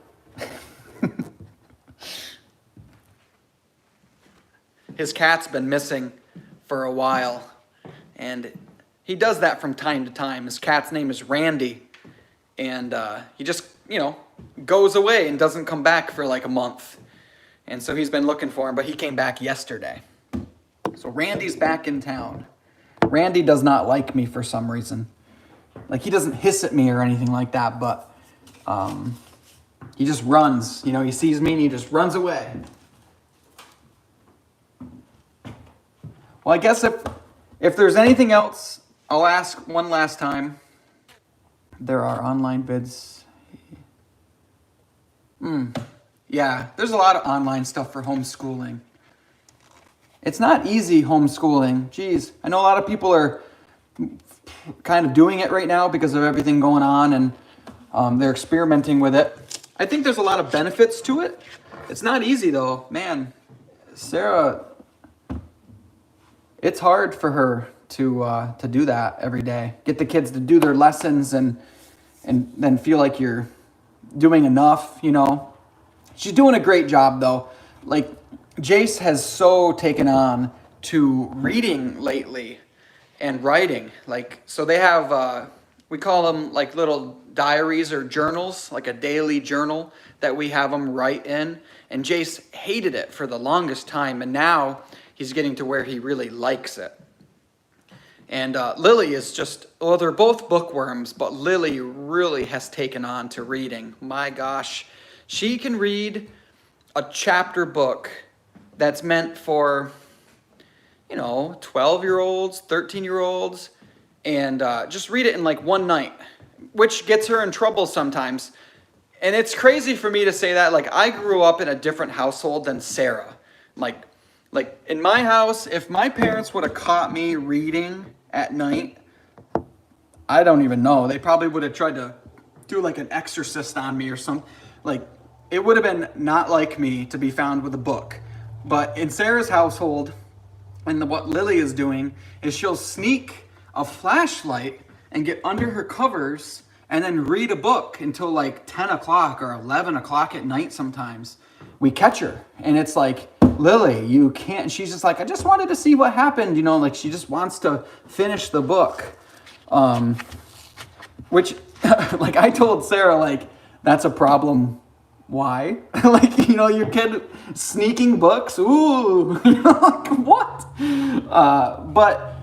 His cat's been missing for a while, and he does that from time to time. His cat's name is Randy, and he just, goes away and doesn't come back for like a month. And so he's been looking for him, but he came back yesterday. So Randy's back in town. Randy does not like me for some reason. Like, he doesn't hiss at me or anything like that, but he just runs. He sees me and he just runs away. Well, I guess if there's anything else, I'll ask one last time. There are online bids. Yeah, there's a lot of online stuff for homeschooling. It's not easy homeschooling. Geez, I know a lot of people are kind of doing it right now because of everything going on, and they're experimenting with it. I think there's a lot of benefits to it. It's not easy though, man. Sarah, it's hard for her to do that every day. Get the kids to do their lessons and then feel like you're doing enough. She's doing a great job though. Like, Jace has so taken on to reading lately and writing. Like, so they have, we call them like little diaries or journals, like a daily journal that we have them write in. And Jace hated it for the longest time, and now he's getting to where he really likes it. And Lily is just, well, they're both bookworms, but Lily really has taken on to reading. My gosh, she can read a chapter book that's meant for, 12-year-olds, 13-year-olds, and just read it in like one night, which gets her in trouble sometimes. And it's crazy for me to say that. Like, I grew up in a different household than Sarah. Like in my house, if my parents would have caught me reading at night, I don't even know. They probably would have tried to do like an exorcist on me or something. Like, it would have been not like me to be found with a book. But in Sarah's household, and what Lily is doing is she'll sneak a flashlight and get under her covers and then read a book until like 10 o'clock or 11 o'clock at night sometimes. We catch her, and it's like, Lily, you can't. She's just like, I just wanted to see what happened, like she just wants to finish the book. Which, like, I told Sarah, like, that's a problem. Why? Like, your kid sneaking books? Ooh, like, what? But,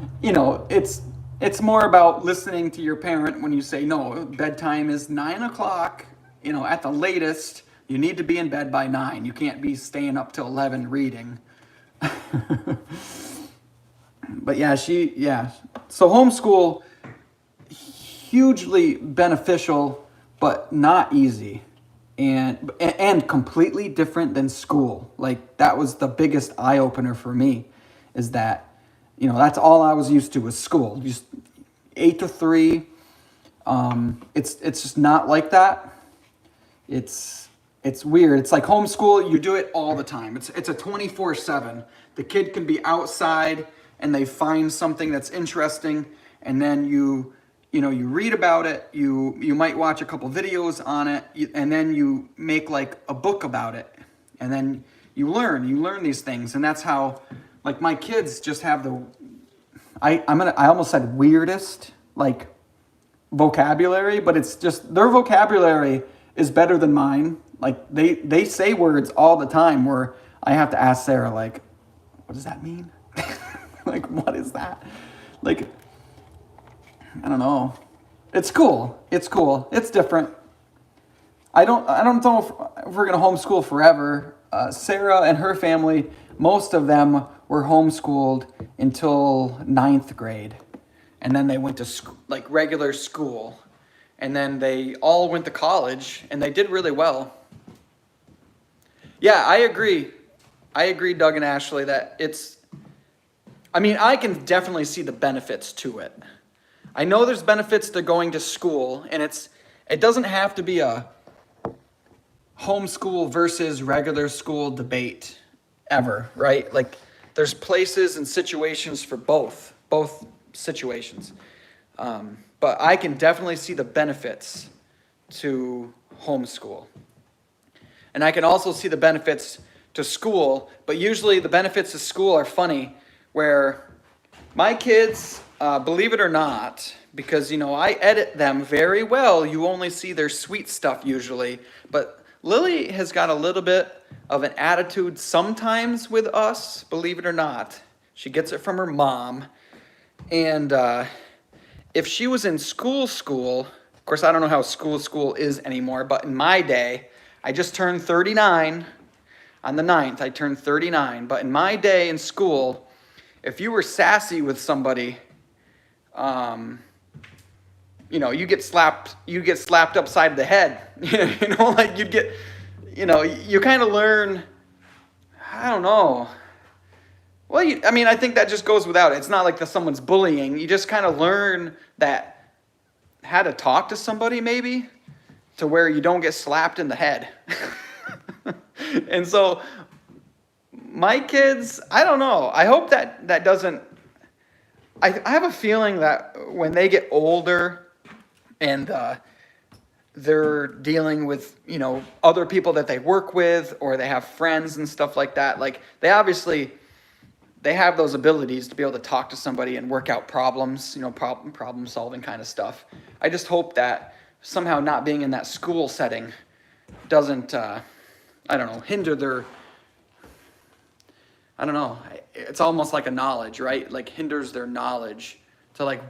it's more about listening to your parent when you say, no, bedtime is 9 o'clock, at the latest. You need to be in bed by 9. You can't be staying up till 11 reading. But yeah, so homeschool, hugely beneficial, but not easy, and completely different than school. Like, that was the biggest eye opener for me, is that, that's all I was used to was school, just 8 to 3. It's just not like that. It's weird. It's like homeschool, you do it all the time. It's a 24/7. The kid can be outside and they find something that's interesting, and then you read about it, you might watch a couple videos on it, and then you make like a book about it. And then you learn these things. And that's how, like, my kids just have I almost said weirdest, like, vocabulary, but it's just their vocabulary is better than mine. Like, they say words all the time where I have to ask Sarah, like, what does that mean? Like, what is that? Like, I don't know. It's cool. It's different. I don't know if we're gonna homeschool forever. Sarah and her family, most of them were homeschooled until 9th grade, and then they went to school, like regular school, and then they all went to college, and they did really well. Yeah, I agree, Doug and Ashley, that I can definitely see the benefits to it. I know there's benefits to going to school, and it doesn't have to be a homeschool versus regular school debate ever, right? Like, there's places and situations for both situations. But I can definitely see the benefits to homeschool. And I can also see the benefits to school, but usually the benefits to school are funny, where my kids, believe it or not, because, I edit them very well, you only see their sweet stuff usually, but Lily has got a little bit of an attitude sometimes with us, believe it or not. She gets it from her mom. And if she was in school, of course, I don't know how school is anymore, but in my day, I just turned 39. On the 9th, I turned 39. But in my day in school, if you were sassy with somebody, you get slapped upside the head. Like, you'd get, you kind of learn, I don't know. Well, I think that just goes without it. It's not like someone's bullying. You just kind of learn how to talk to somebody, maybe, to where you don't get slapped in the head. And so my kids, I don't know. I hope that doesn't, I have a feeling that when they get older and they're dealing with, other people that they work with, or they have friends and stuff like that, like, they have those abilities to be able to talk to somebody and work out problems, problem solving kind of stuff. I just hope that somehow not being in that school setting doesn't, hinder their, it's almost like a knowledge, right? Like, hinders their knowledge to, like,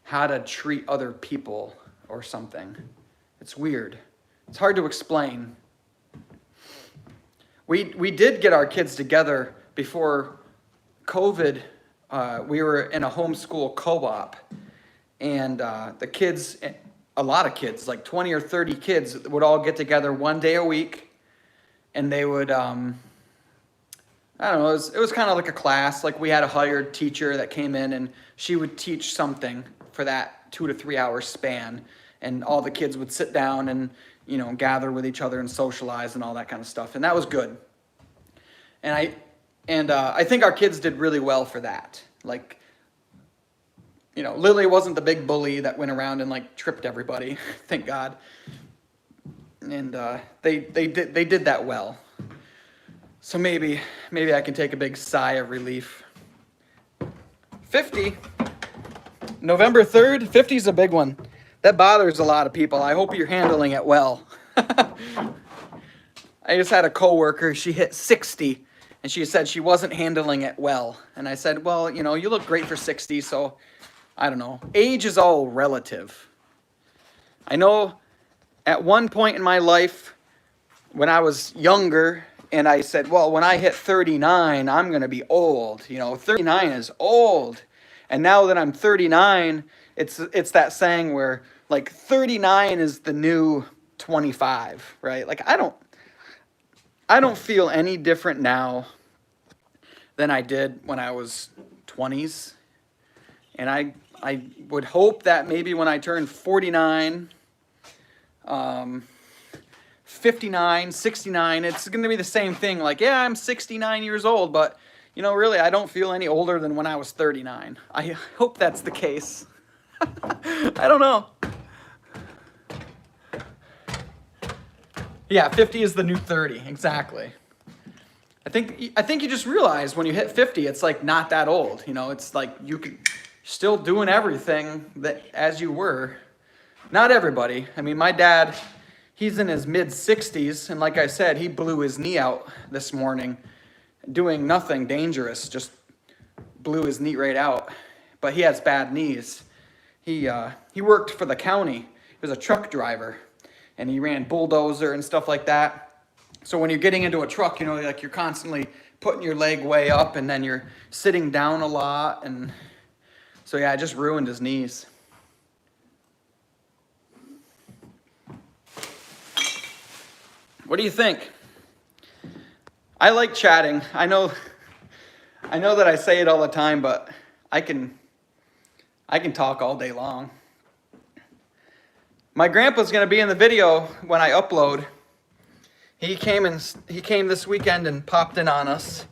how to treat other people or something. It's weird. It's hard to explain. We did get our kids together before COVID. We were in a homeschool co-op, and the kids, a lot of kids, like 20 or 30 kids, would all get together one day a week, and they would, it was kind of like a class. Like, we had a hired teacher that came in, and she would teach something for that 2 to 3 hour span, and all the kids would sit down and, you know, gather with each other and socialize and all that kind of stuff. And that was good. And I think our kids did really well for that. Like, you know, Lily wasn't the big bully that went around and like tripped everybody, thank God. And they did that well. So maybe I can take a big sigh of relief. 50, November 3rd, 50 is a big one. That bothers a lot of people. I hope you're handling it well. I just had a coworker, she hit 60, and she said she wasn't handling it well. And I said, well, you know, you look great for 60, so I don't know. Age is all relative. I know at one point in my life, when I was younger, and I said, well, when I hit 39, I'm going to be old. You know, 39 is old. And now that I'm 39, it's that saying where, like, 39 is the new 25, right? Like, I don't feel any different now than I did when I was 20s. And I would hope that maybe when I turn 49, 59, 69, it's going to be the same thing. Like, yeah, I'm 69 years old, but, you know, really, I don't feel any older than when I was 39. I hope that's the case. I don't know. Yeah, 50 is the new 30, exactly. I think you just realize when you hit 50, it's like not that old. You know, it's like you could still doing everything that as you were. Not everybody. I mean, my dad, he's in his mid-60s, and like I said, he blew his knee out this morning, doing nothing dangerous, just blew his knee right out. But he has bad knees. He worked for the county. He was a truck driver, and he ran bulldozer and stuff like that. So when you're getting into a truck, you know, like you're constantly putting your leg way up, and then you're sitting down a lot, and so yeah, it just ruined his knees. What do you think? I like chatting. I know that I say it all the time, but I can talk all day long. My grandpa's going to be in the video when I upload. He came this weekend and popped in on us.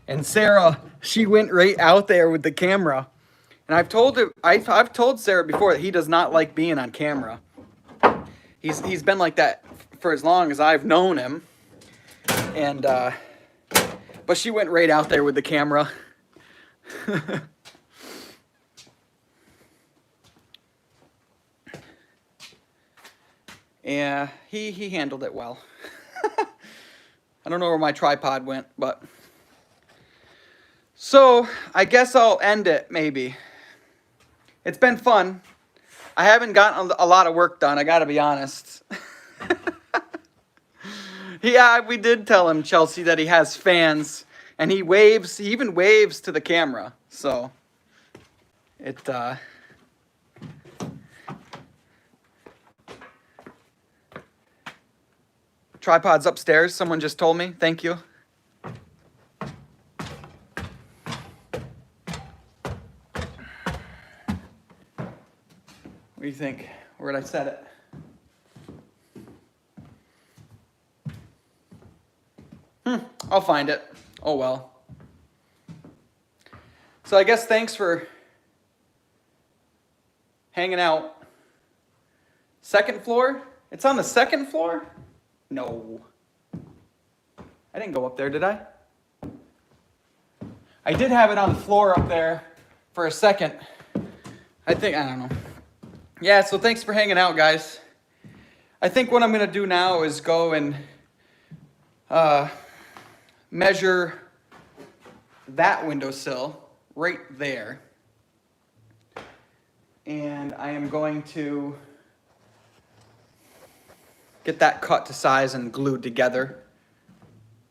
And Sarah, she went right out there with the camera. And I've told Sarah before that he does not like being on camera. He's been like that for as long as I've known him, and but she went right out there with the camera. Yeah, he handled it well. I don't know where my tripod went, but so I guess I'll end it maybe. It's been fun. I haven't gotten a lot of work done, I gotta be honest. Yeah, we did tell him, Chelsea, that he has fans, and he even waves to the camera, so tripod's upstairs, someone just told me, thank you. What do you think? Where'd I set it? I'll find it. Oh well. So I guess thanks for hanging out. Second floor? It's on the second floor? No. I didn't go up there, did I? I did have it on the floor up there for a second. I don't know. Yeah, so thanks for hanging out, guys. I think what I'm going to do now is go and measure that windowsill right there. And I am going to get that cut to size and glued together.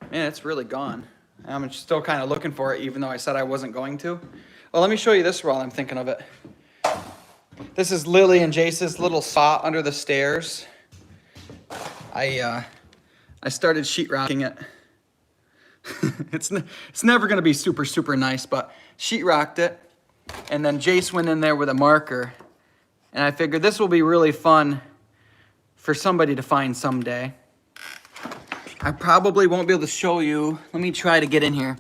Man, it's really gone. I'm still kind of looking for it, even though I said I wasn't going to. Well, let me show you this while I'm thinking of it. This is Lily and Jace's little spot under the stairs. I started sheetrocking it. It's never going to be super nice, but sheetrocked it. And then Jace went in there with a marker And I figured this will be really fun for somebody to find someday. I probably won't be able to show you. Let me try to get in here.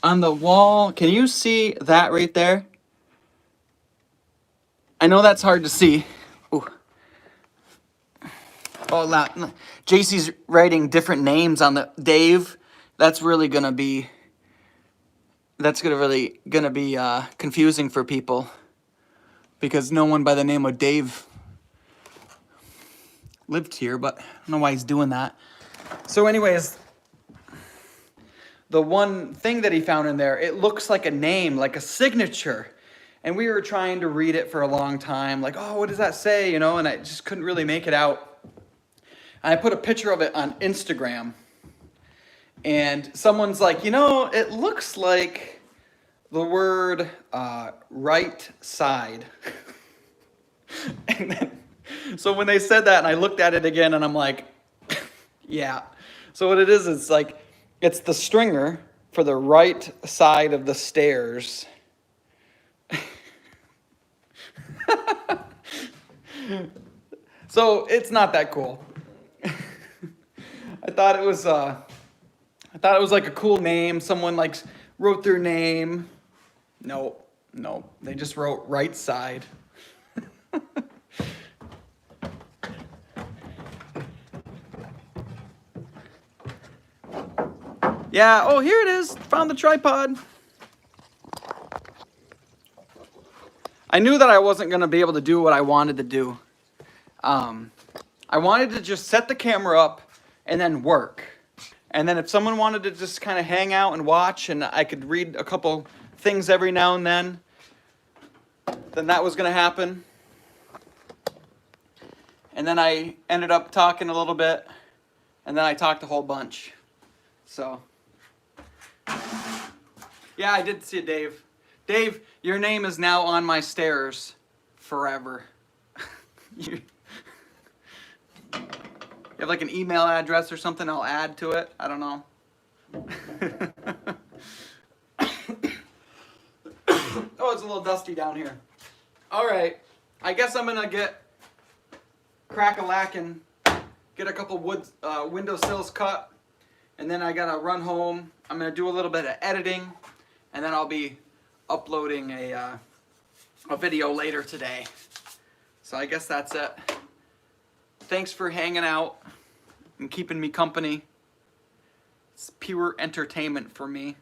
On the wall, can you see that right there? I know that's hard to see. Ooh. Oh, JC's writing different names on the Dave. That's really gonna be. That's gonna be confusing for people because no one by the name of Dave lived here, but I don't know why he's doing that. So, anyways, the one thing that he found in there, it looks like a name, like a signature. And we were trying to read it for a long time, like, oh, what does that say, you know? And I just couldn't really make it out. And I put a picture of it on Instagram. And someone's like, you know, it looks like the word right side. And then, so when they said that and I looked at it again and I'm like, yeah. So what it is like, it's the stringer for the right side of the stairs. So it's not that cool. I thought it was like a cool name. Someone like wrote their name. No, they just wrote right side. Yeah, oh, here it is. Found the tripod. I knew that I wasn't going to be able to do what I wanted to do. I wanted to just set the camera up and then work. And then if someone wanted to just kind of hang out and watch and I could read a couple things every now and then that was going to happen. And then I ended up talking a little bit, and then I talked a whole bunch. So, yeah, I did see it, Dave. Dave, your name is now on my stairs forever. You have like an email address or something I'll add to it? I don't know. Oh, it's a little dusty down here. All right, I guess I'm gonna crack-a-lackin', get a couple windowsills cut, and then I gotta run home. I'm gonna do a little bit of editing, and then I'll be uploading a video later today. So I guess that's it. Thanks for hanging out and keeping me company. It's pure entertainment for me.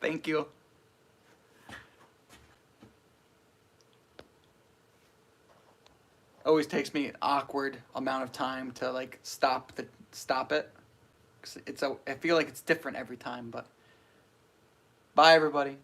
Thank you. Always takes me an awkward amount of time to like stop it. I feel like it's different every time, but bye everybody.